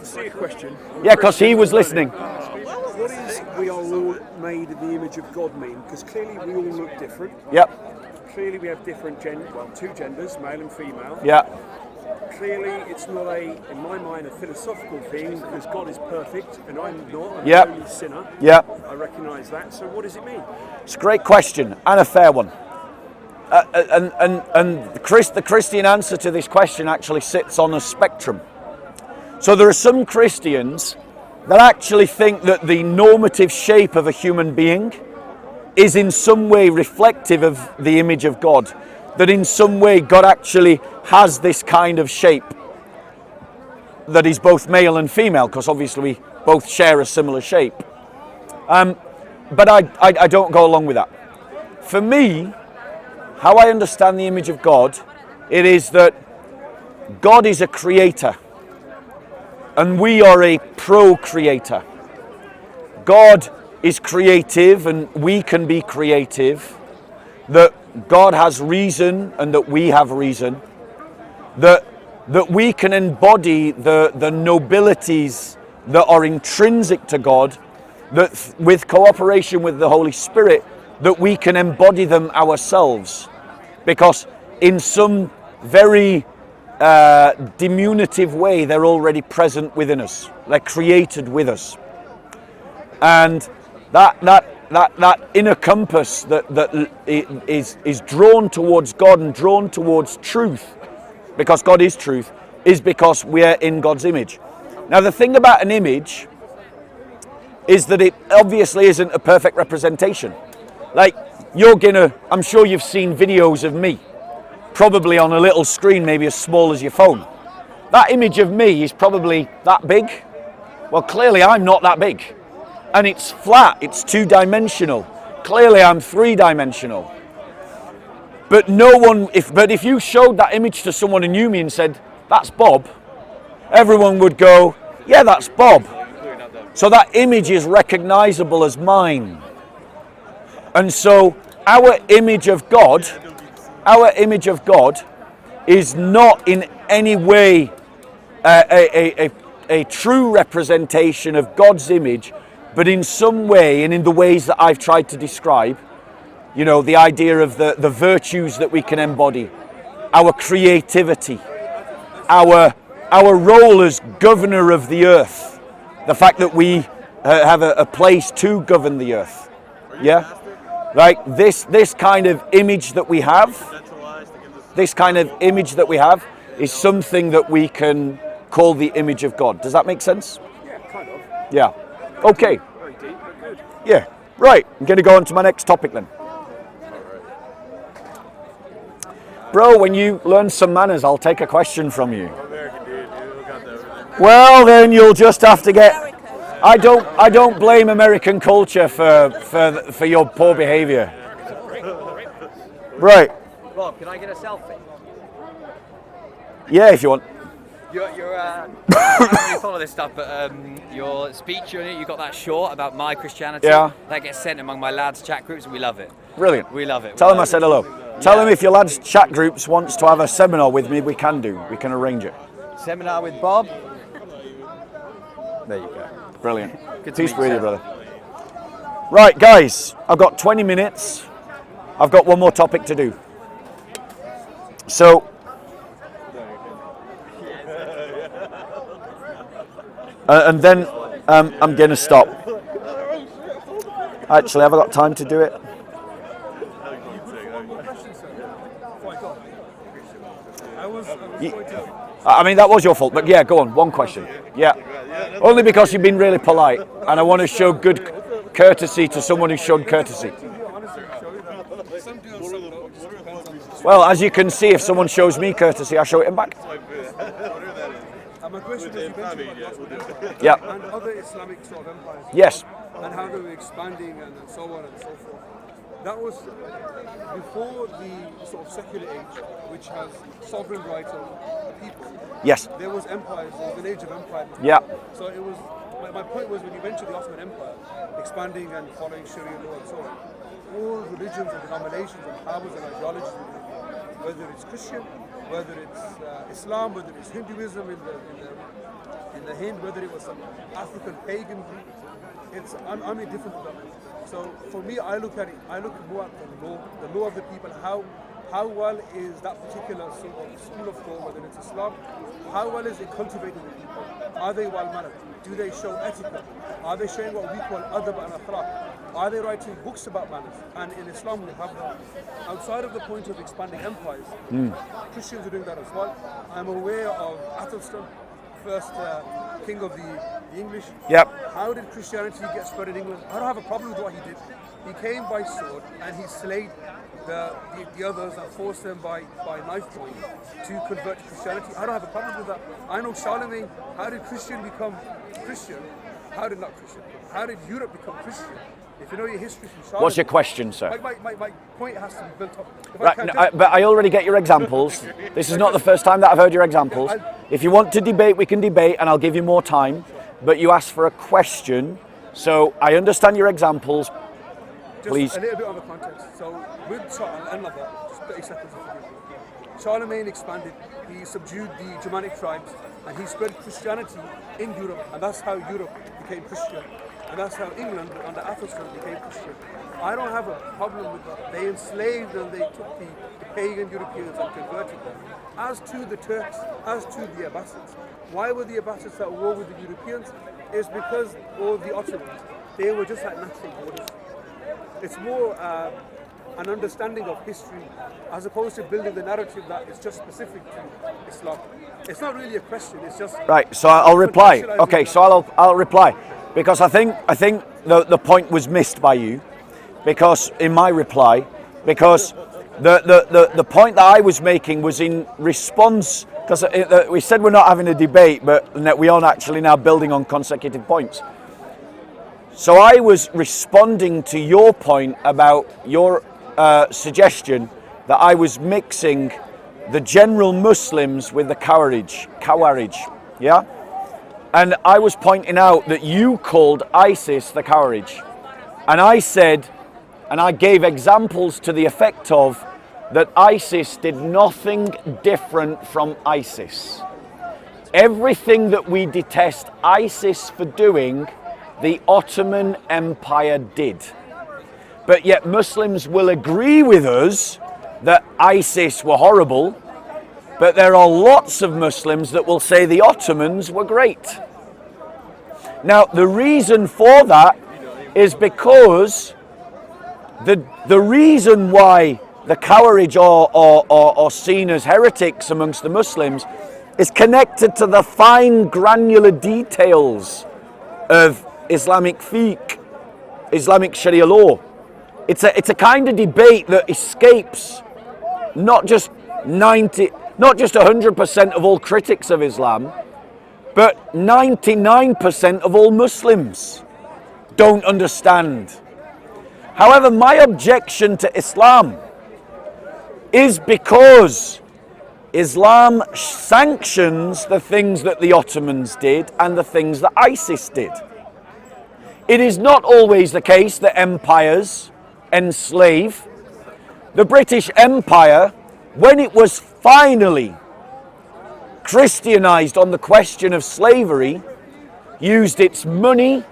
See a question. Yeah, because he was listening. What is we are all made in the image of God mean? Because clearly we all look different. Yep. Clearly we have different two genders, male and female. Yeah. Clearly it's not in my mind, a philosophical thing, because God is perfect and I'm not. I'm Yep. a holy sinner. Yep. I recognise that. So what does it mean? It's a great question and a fair one. And the Christian answer to this question actually sits on a spectrum. So there are some Christians that actually think that the normative shape of a human being is in some way reflective of the image of God. That in some way God actually has this kind of shape that is both male and female, because obviously we both share a similar shape. But I don't go along with that. For me, how I understand the image of God, it is that God is a creator and we are a procreator. God is creative and we can be creative, that God has reason and that we have reason, that we can embody the nobilities that are intrinsic to God, that with cooperation with the Holy Spirit, that we can embody them ourselves, because in some very diminutive way they're already present within us. They're created with us, and that inner compass that is drawn towards God and drawn towards truth, because God is truth, is because we're in God's image. Now the thing about an image is that it obviously isn't a perfect representation. Like, I'm sure you've seen videos of me, probably on a little screen, maybe as small as your phone. That image of me is probably that big. Well, clearly I'm not that big. And it's flat, it's two-dimensional. Clearly I'm three-dimensional. But if you showed that image to someone who knew me and said, that's Bob, everyone would go, yeah, that's Bob. So that image is recognizable as mine. And so our image of God is not in any way a true representation of God's image, but in some way, and in the ways that I've tried to describe, the idea of the virtues that we can embody, our creativity, our role as governor of the earth, the fact that we have a place to govern the earth. Yeah? Like this kind of image that we have, is something that we can call the image of God. Does that make sense? Yeah, kind of. Yeah. Okay. Very deep, but good. Yeah. Right. I'm going to go on to my next topic then. Bro, when you learn some manners, I'll take a question from you. Well, then you'll just have to get. I don't blame American culture for your poor behaviour. Right. Rob, can I get a selfie? Yeah, if you want. I don't really follow this stuff, but your speech, you got that short about my Christianity. Yeah. That gets sent among my lads' chat groups, and we love it. Brilliant. We love it. Tell them I said hello. Tell them if your lads' chat groups wants to have a seminar with me, we can arrange it. Seminar with Bob. There you go. Brilliant. Good to Peace meet with you, you, brother. Right, guys, I've got 20 minutes. I've got one more topic to do. So, and then I'm going to stop. Actually, have I got time to do it? I mean, that was your fault, but yeah, go on. One question. Yeah. Only because you've been really polite, and I want to show good courtesy to someone who showed courtesy. Well, as you can see, if someone shows me courtesy, I show it back. My question is, you mentioned Yeah. and other Islamic sort of empires. Yes. And how they were expanding and so on and so forth. That was before the sort of secular age, which has sovereign rights of the people. Yes. There was empires, there was an age of empire. Yeah. So it was, my point was when you mentioned the Ottoman Empire, expanding and following Sharia law and so on, all religions and denominations and powers and ideologies, whether it's Christian, whether it's Islam, whether it's Hinduism in the Hind, whether it was some African pagan group, I'm indifferent to that. So for me, I look more at the law of the people. How well is that particular sort of school of thought, whether it's Islam, how well is it cultivating the people? Are they well mannered? Do they show etiquette? Are they showing what we call adab and akhlaq? Are they writing books about manners? And in Islam we have that. Outside of the point of expanding empires, Christians are doing that as well. I'm aware of Athelstan, first king of the English. Yep. How did Christianity get spread in England? I don't have a problem with what he did. He came by sword and he slayed the others and forced them by knife point to convert to Christianity. I don't have a problem with that. I know Charlemagne. How did Christian become Christian? How did Europe become Christian? If you know your history from Charlemagne. What's your question, sir? My point has to be built up. Right, but I already get your examples. This is not the first time that I've heard your examples. If you want to debate, we can debate, and I'll give you more time. But you asked for a question, so I understand your examples. Please. Just a little bit of a context. So with Charlemagne, just 30 seconds. Charlemagne expanded. He subdued the Germanic tribes, and he spread Christianity in Europe, and that's how Europe became Christian. And that's how England, under Athelstan, became Christian. I don't have a problem with that. They enslaved and they took the pagan Europeans and converted them. As to the Turks, as to the Abbasids, why were the Abbasids at war with the Europeans? It's because, or the Ottomans, they were just like natural borders. It's more an understanding of history as opposed to building the narrative that is just specific to Islam. It's not really a question, it's just... Right, so I'll reply. Okay, so I'll reply. Because I think the point was missed by you, because in my reply, because the point that I was making was in response, because we said we're not having a debate, but we are actually now building on consecutive points. So I was responding to your point about your suggestion that I was mixing the general Muslims with the Khawarij, yeah? And I was pointing out that you called ISIS the Khawarij. And I said, and I gave examples to the effect of, that ISIS did nothing different from ISIS. Everything that we detest ISIS for doing, the Ottoman Empire did. But yet Muslims will agree with us that ISIS were horrible, but there are lots of Muslims that will say the Ottomans were great. Now, the reason for that is because the reason why the Khawarij are seen as heretics amongst the Muslims is connected to the fine granular details of Islamic fiqh, Islamic Sharia law. It's a kind of debate that escapes not just 100% of all critics of Islam, but 99% of all Muslims don't understand. However, my objection to Islam is because Islam sanctions the things that the Ottomans did and the things that ISIS did. It is not always the case that empires enslave. The British Empire, when it was finally Christianized on the question of slavery, used its money,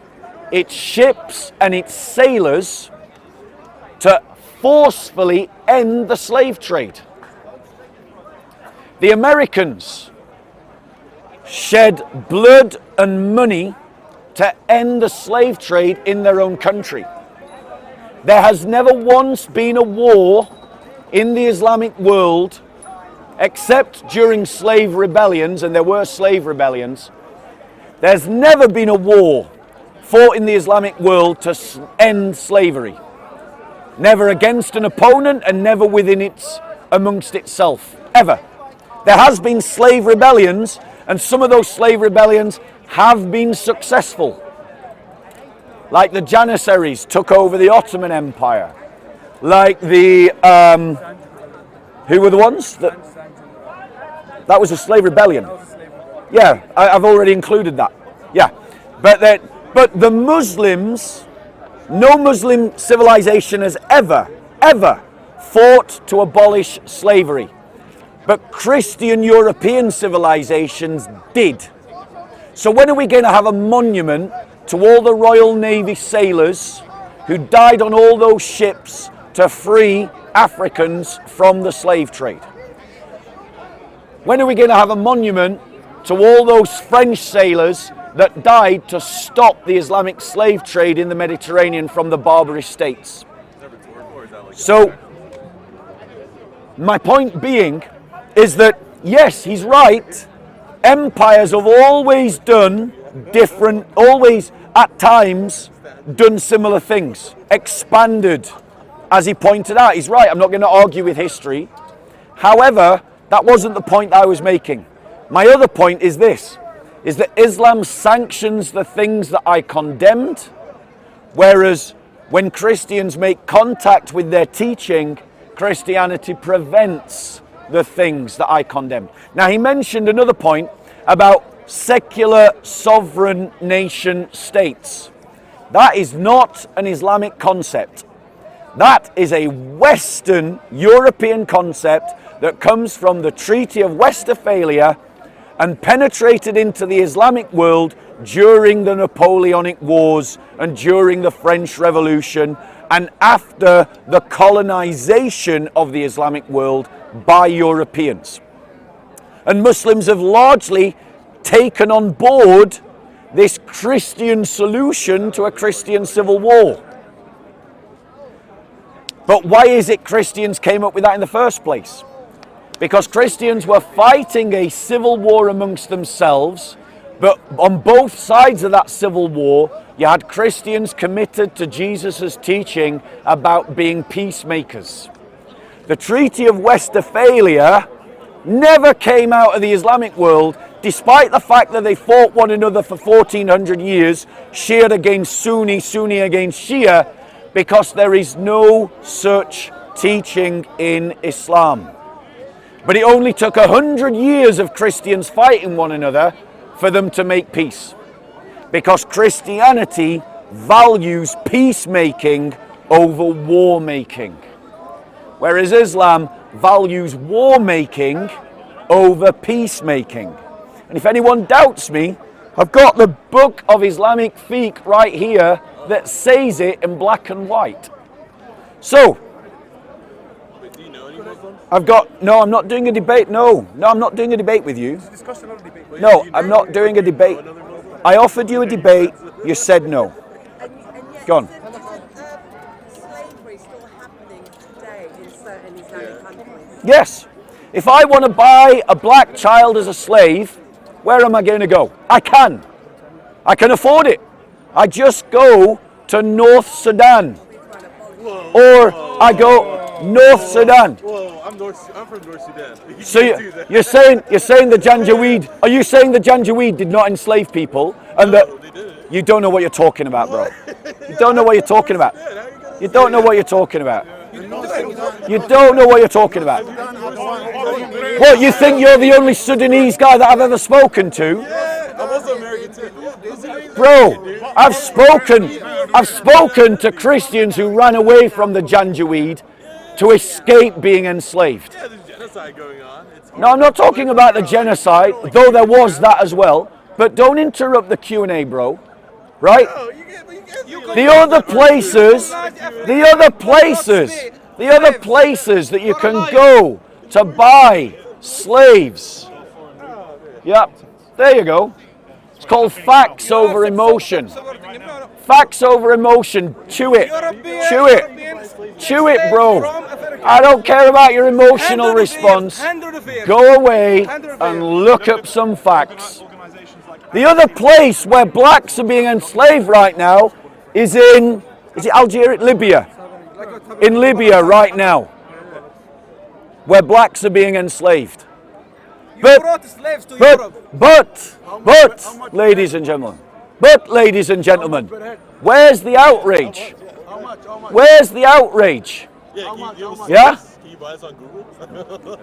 its ships and its sailors to forcefully end the slave trade. The Americans shed blood and money to end the slave trade in their own country. There has never once been a war in the Islamic world, except during slave rebellions, and there were slave rebellions. There's never been a war fought in the Islamic world to end slavery. Never against an opponent and never amongst itself, ever. There has been slave rebellions, and some of those slave rebellions have been successful. Like the Janissaries took over the Ottoman Empire. Like the, who were the ones? That was a slave rebellion. Yeah, I've already included that. Yeah, but the Muslims, no Muslim civilization has ever fought to abolish slavery. But Christian European civilizations did. So when are we going to have a monument to all the Royal Navy sailors who died on all those ships to free Africans from the slave trade. When are we going to have a monument to all those French sailors that died to stop the Islamic slave trade in the Mediterranean from the Barbary states? So, my point being is that, yes, he's right. Empires have always done always at times done similar things, expanded, as he pointed out. He's right, I'm not going to argue with history. However, that wasn't the point that I was making. My other point is this, is that Islam sanctions the things that I condemned, whereas when Christians make contact with their teaching, Christianity prevents the things that I condemn. Now, he mentioned another point about secular sovereign nation states. That is not an Islamic concept. That is a Western European concept that comes from the Treaty of Westphalia and penetrated into the Islamic world during the Napoleonic Wars and during the French Revolution and after the colonization of the Islamic world by Europeans. And Muslims have largely taken on board this Christian solution to a Christian civil war. But why is it Christians came up with that in the first place? Because Christians were fighting a civil war amongst themselves, but on both sides of that civil war, you had Christians committed to Jesus' teaching about being peacemakers. The Treaty of Westphalia never came out of the Islamic world, despite the fact that they fought one another for 1400 years, Shia against Sunni, Sunni against Shia, because there is no such teaching in Islam. But it only took 100 years of Christians fighting one another for them to make peace. Because Christianity values peacemaking over war making. Whereas Islam values war making over peacemaking. And if anyone doubts me, I've got the book of Islamic fiqh right here that says it in black and white. So, no, I'm not doing a debate. No, I'm not doing a debate with you. No, I'm not doing a debate. I offered you a debate, you said no. Go on. Slavery still happening today in certain Islamic countries. Yes. If I want to buy a black child as a slave, where am I going to go? I can afford it. I just go to North Sudan. Or I go North Sudan. Whoa, I'm from North Sudan. So you're saying the Janjaweed? Are you saying the Janjaweed did not enslave people and that you don't know what you're talking about, bro? You don't know what you're talking about. You don't know what you're talking about. You don't know what you're talking about. What, you think you're the only Sudanese guy that I've ever spoken to? I'm also American too. Bro, I've spoken to Christians who ran away from the Janjaweed to escape being enslaved. Yeah, there's genocide going on. No, I'm not talking about the genocide, though there was that as well. But don't interrupt the Q&A, bro. Right? The other places that you can go to buy slaves. Yep, there you go. It's called facts over emotion. Facts over emotion. Chew it. Chew it. Chew it, bro. I don't care about your emotional response. Go away and look up some facts. The other place where blacks are being enslaved right now is in Algeria? Libya. In Libya right now, where blacks are being enslaved. But, ladies and gentlemen, where's the outrage? Where's the outrage? Yeah? Can you buy this on Google?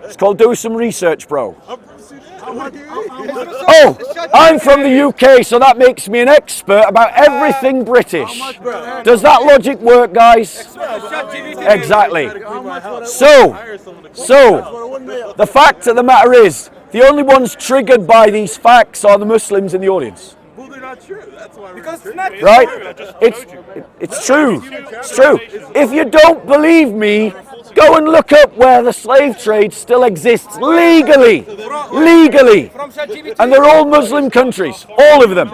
It's called do some research, bro. Oh, I'm from the UK, so that makes me an expert about everything British. Does that logic work, guys? Exactly. So, the fact of the matter is, the only ones triggered by these facts are the Muslims in the audience. not true. That's why we're Because it's not not Right? It's true. It's true. If you don't believe me, go and look up where the slave trade still exists legally. Legally. And they're all Muslim countries. All of them.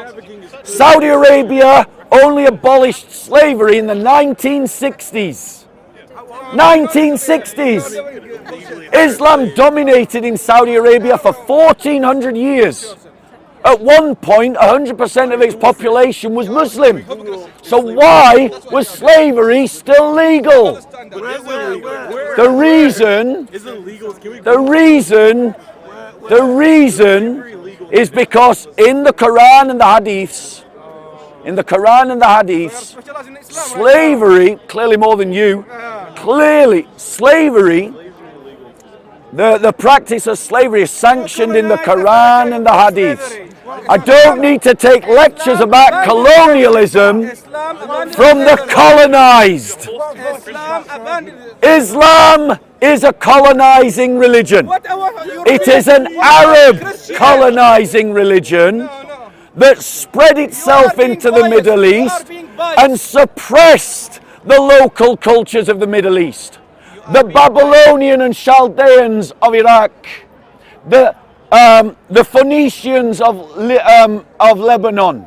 Saudi Arabia only abolished slavery in the 1960s. 1960s. Islam dominated in Saudi Arabia for 1400 years. At one point, 100% of its population was Muslim. So why was slavery still legal? The reason is because in the Quran and the Hadiths, slavery, clearly more than you, slavery, the practice of slavery is sanctioned in the Quran and the Hadiths. I don't need to take lectures about colonialism from the colonized. Islam is a colonizing religion. It is an Arab colonizing religion that spread itself into the Middle East and suppressed the local cultures of the Middle East. The Babylonian and Chaldeans of Iraq, the Phoenicians of Lebanon,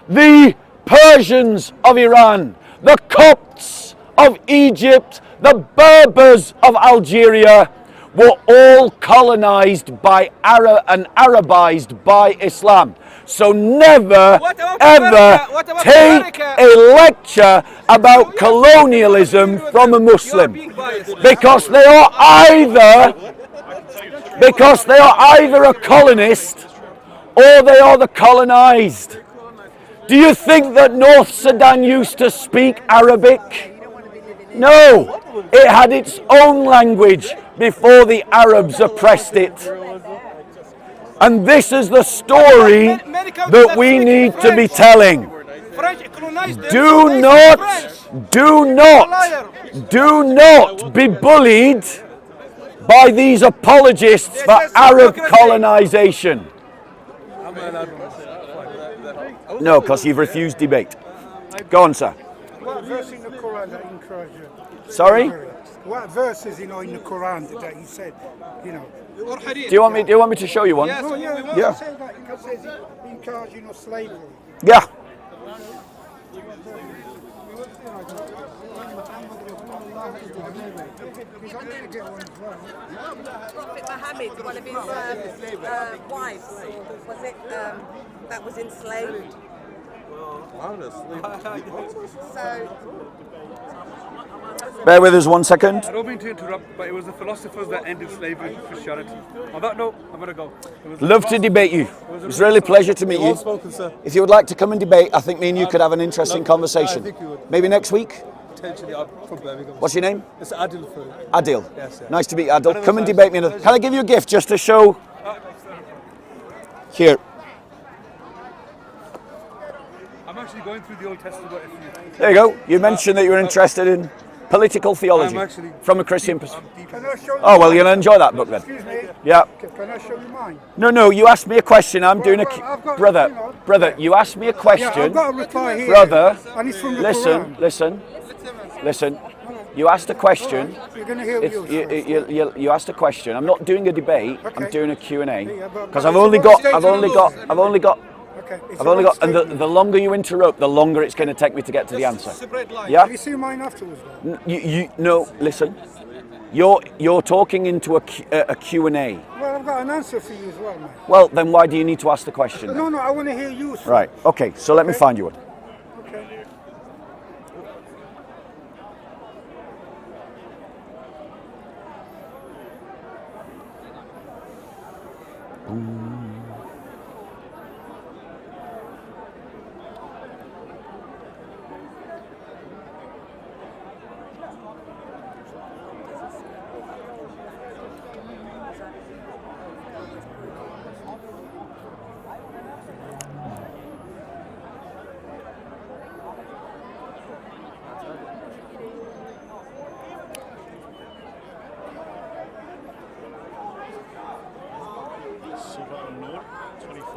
the Persians of Iran, the Copts of Egypt, the Berbers of Algeria were all colonized by and Arabized by Islam. So never ever take a lecture about colonialism from a Muslim, because they are either a colonist or they are the colonized. Do you think that North Sudan used to speak Arabic? No, it had its own language before the Arabs oppressed it. And this is the story that we need to be telling. Do not be bullied by these apologists for Arab colonization. No, because you've refused debate. Go on, sir. What verse in the Quran that encourage you? Sorry? What verses, in the Quran that you said, Do you want me to show you one? No, Yeah. Say that because it says encourage, slavery. Yeah. Prophet Muhammad, one of his wives, was it, that was enslaved? Bear with us 1 second. I don't mean to interrupt, but it was the philosophers that ended slavery and Christianity. On that note, I'm going to go. Love to debate you. It was really a pleasure to meet you. If you would like to come and debate, I think me and you could have an interesting conversation. Maybe next week? Potentially, I'm from Birmingham. What's your name? It's Adil. Adil. Yes, yeah. Nice to meet you, Adil. Come and debate me. Can I give you a gift just to show? Here. I'm actually going through the Old Testament. There you go. You mentioned that you were interested in political theology I'm actually from a Christian perspective. Can I show you Oh, well, mine? you'll enjoy that book then. Excuse me. Yeah. Can I show you mine? No, you asked me a question. I'm doing I've got, brother, you asked me a question. Yeah, I've got a reply here. Brother, And it's from the listen. You asked a question. You're going to hear You asked a question. I'm not doing a debate. Okay. I'm doing a Q&A but because it's I've only a got, statement. and the longer you interrupt, the longer it's going to take me to get to the answer. Yeah. Have you seen mine afterwards? No, listen. You're talking into a Q&A. Well, I've got an answer for you as well, man. Well, then why do you need to ask the question? No, I want to hear you. Right. Okay. So let me find you one. Okay.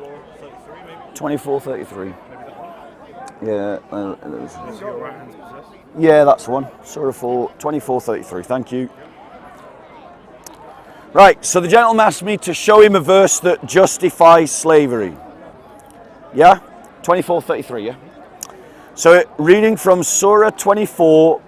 24:33 maybe? 24:33. Yeah. Is your right hand's possessed? Yeah, that's the one. Surah 4, 24:33. Thank you. Right, so the gentleman asked me to show him a verse that justifies slavery. Yeah? 24:33, yeah? So reading from Surah 24,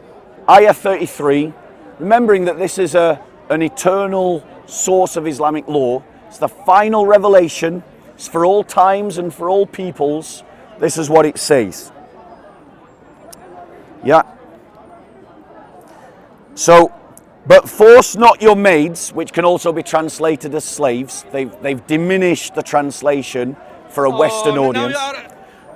Ayah 33, remembering that this is an eternal source of Islamic law. It's the final revelation. It's for all times and for all peoples. This is what it says. Yeah. So, but force not your maids, which can also be translated as slaves. They've diminished the translation for a Western audience.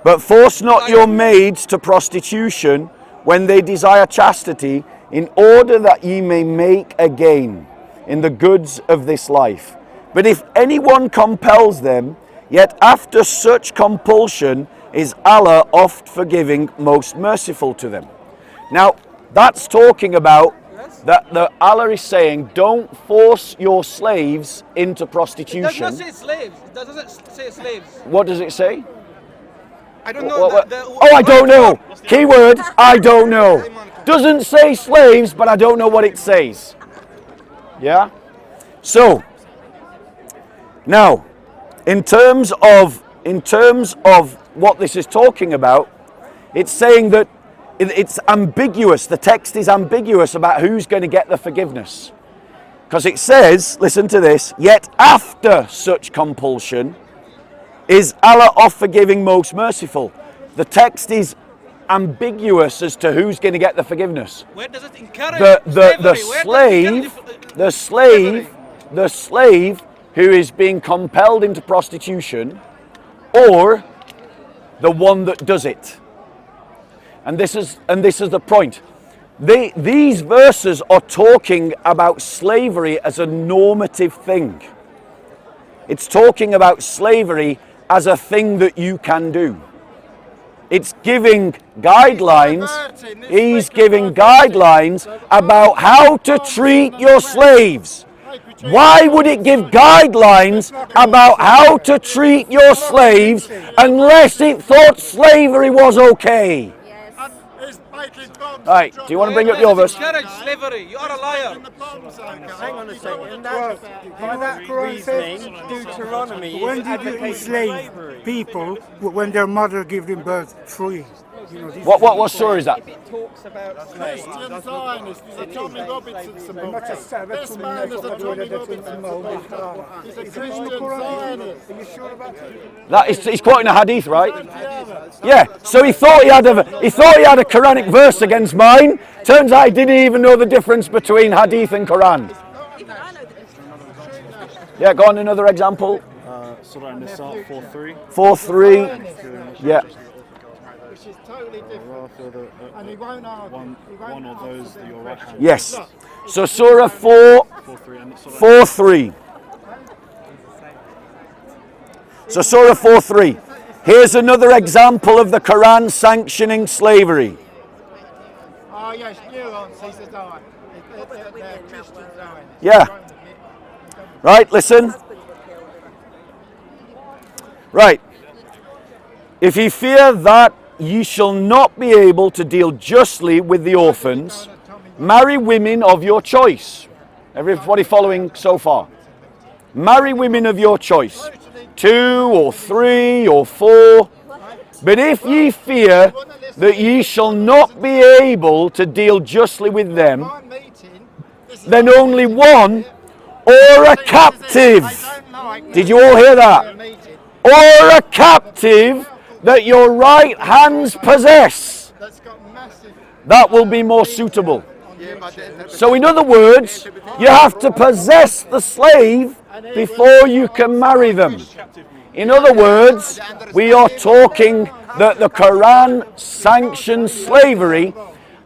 But force not your maids to prostitution when they desire chastity, in order that ye may make a gain in the goods of this life. But if anyone compels them, yet after such compulsion is Allah oft forgiving, most merciful to them. Now, that's talking about that Allah is saying, don't force your slaves into prostitution. It does not say slaves. It doesn't say slaves. What does it say? I don't know. I don't know. Keyword, I don't know. Doesn't say slaves, but I don't know what it says. Yeah? So, now, in terms of what this is talking about, it's saying that it's ambiguous. The text is ambiguous about who's going to get the forgiveness. Because it says, listen to this, yet after such compulsion is Allah oft forgiving, most merciful. The text is ambiguous as to who's going to get the forgiveness. Where does it encourage the slave who is being compelled into prostitution, or the one that does it. And this is the point. These verses are talking about slavery as a normative thing. It's talking about slavery as a thing that you can do. It's giving guidelines. He's giving guidelines about how to treat your slaves. Why would it give guidelines about how to treat your slaves unless it thought slavery was okay? Right, do you want to bring up your verse? Encourage slavery. You are a liar. Hang on a second. By that reasoning, Deuteronomy when did you enslave people when their mother gave them birth free? You know, what story is that? It talks about slaves. Christian Zionist. He's a Tommy Robinson symbol. This man is a Tommy Robinson symbol. He's a Christian Zionist. Are you sure about it? He's quoting a hadith, right? Yeah. So he thought he had a Quranic verse against mine. Turns out he didn't even know the difference between hadith and Quran. Yeah. Go on. Another example. Surah An-Nisa 4:3. 4:3. Yeah. Which is totally different. And he won't argue. One of those that your right hand. Yes. So Surah 4:3. So Surah 4:3. Here's another example of the Quran sanctioning slavery. Oh yes, nuance. He's a Zionist. They're Christian Zionists. Yeah. Right. Listen. Right. If ye fear that ye shall not be able to deal justly with the orphans, marry women of your choice. Everybody following so far? Marry women of your choice. 2 or 3 or 4. But if ye fear that ye shall not be able to deal justly with them, then only one, or a captive. Did you all hear that? Or a captive that your right hands possess. That will be more suitable. So in other words, you have to possess the slave before you can marry them. In other words, we are talking that the Quran sanctions slavery,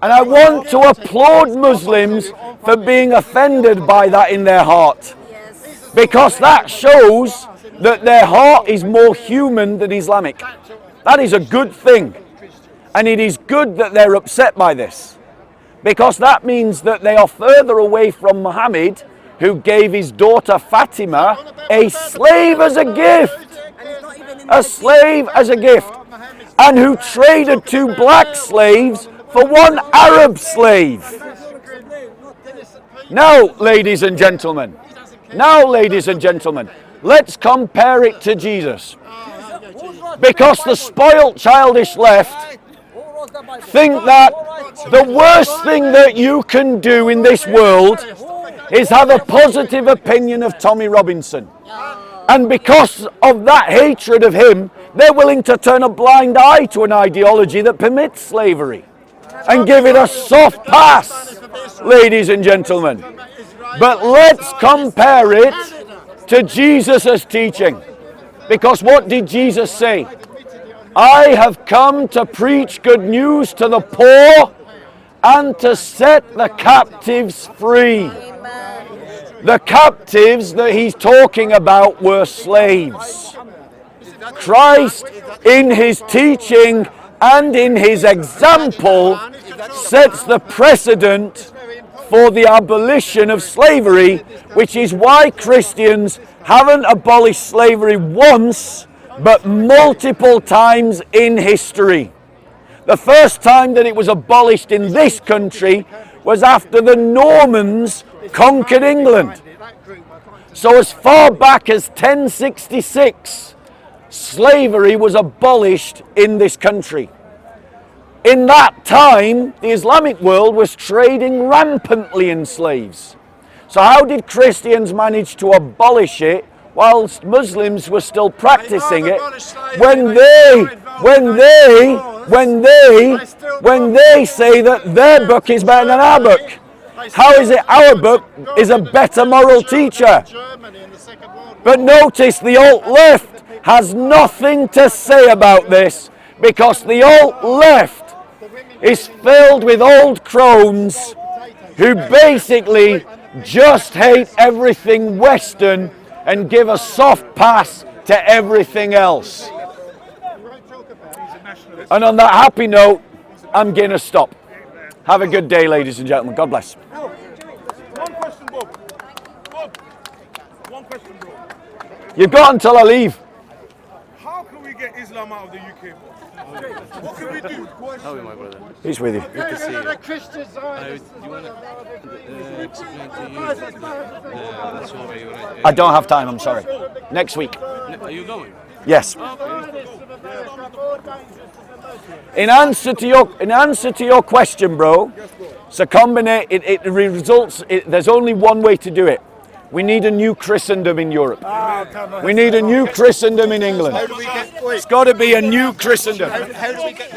and I want to applaud Muslims for being offended by that in their heart. Because that shows that their heart is more human than Islamic. That is a good thing. And it is good that they're upset by this. Because that means that they are further away from Muhammad, who gave his daughter Fatima a slave as a gift. And he's not even a slave as a gift, and who traded 2 black slaves for 1 Arab slave. Now, ladies and gentlemen, let's compare it to Jesus. Because the spoilt, childish left think that the worst thing that you can do in this world is have a positive opinion of Tommy Robinson. And because of that hatred of him, they're willing to turn a blind eye to an ideology that permits slavery and give it a soft pass, ladies and gentlemen. But let's compare it to Jesus' teaching. Because what did Jesus say? I have come to preach good news to the poor and to set the captives free. The captives that he's talking about were slaves. Christ, in his teaching and in his example, sets the precedent for the abolition of slavery, which is why Christians haven't abolished slavery once, but multiple times in history. The first time that it was abolished in this country was after the Normans conquered England. So as far back as 1066, slavery was abolished in this country. In that time, the Islamic world was trading rampantly in slaves. So how did Christians manage to abolish it whilst Muslims were still practicing it when they say that their book is better than our book? How is it our book is a better moral teacher? But notice the alt-left has nothing to say about this, because the alt-left is filled with old crones who basically just hate everything Western and give a soft pass to everything else. And on that happy note, I'm going to stop. Have a good day, ladies and gentlemen. God bless. One question, Bob. One question, bro. You've got until I leave. How can we get Islam out of the UK, Bob? What can we do? How are you, my brother? He's with you. Good to see you. Christians Do you want to explain to you the story? I don't have time, I'm sorry. Next week. Are you going? Yes. In answer to your question, bro, it's a combination. It results. There's only one way to do it. We need a new Christendom in Europe. We need a new Christendom in England. It's got to be a new Christendom. How do we get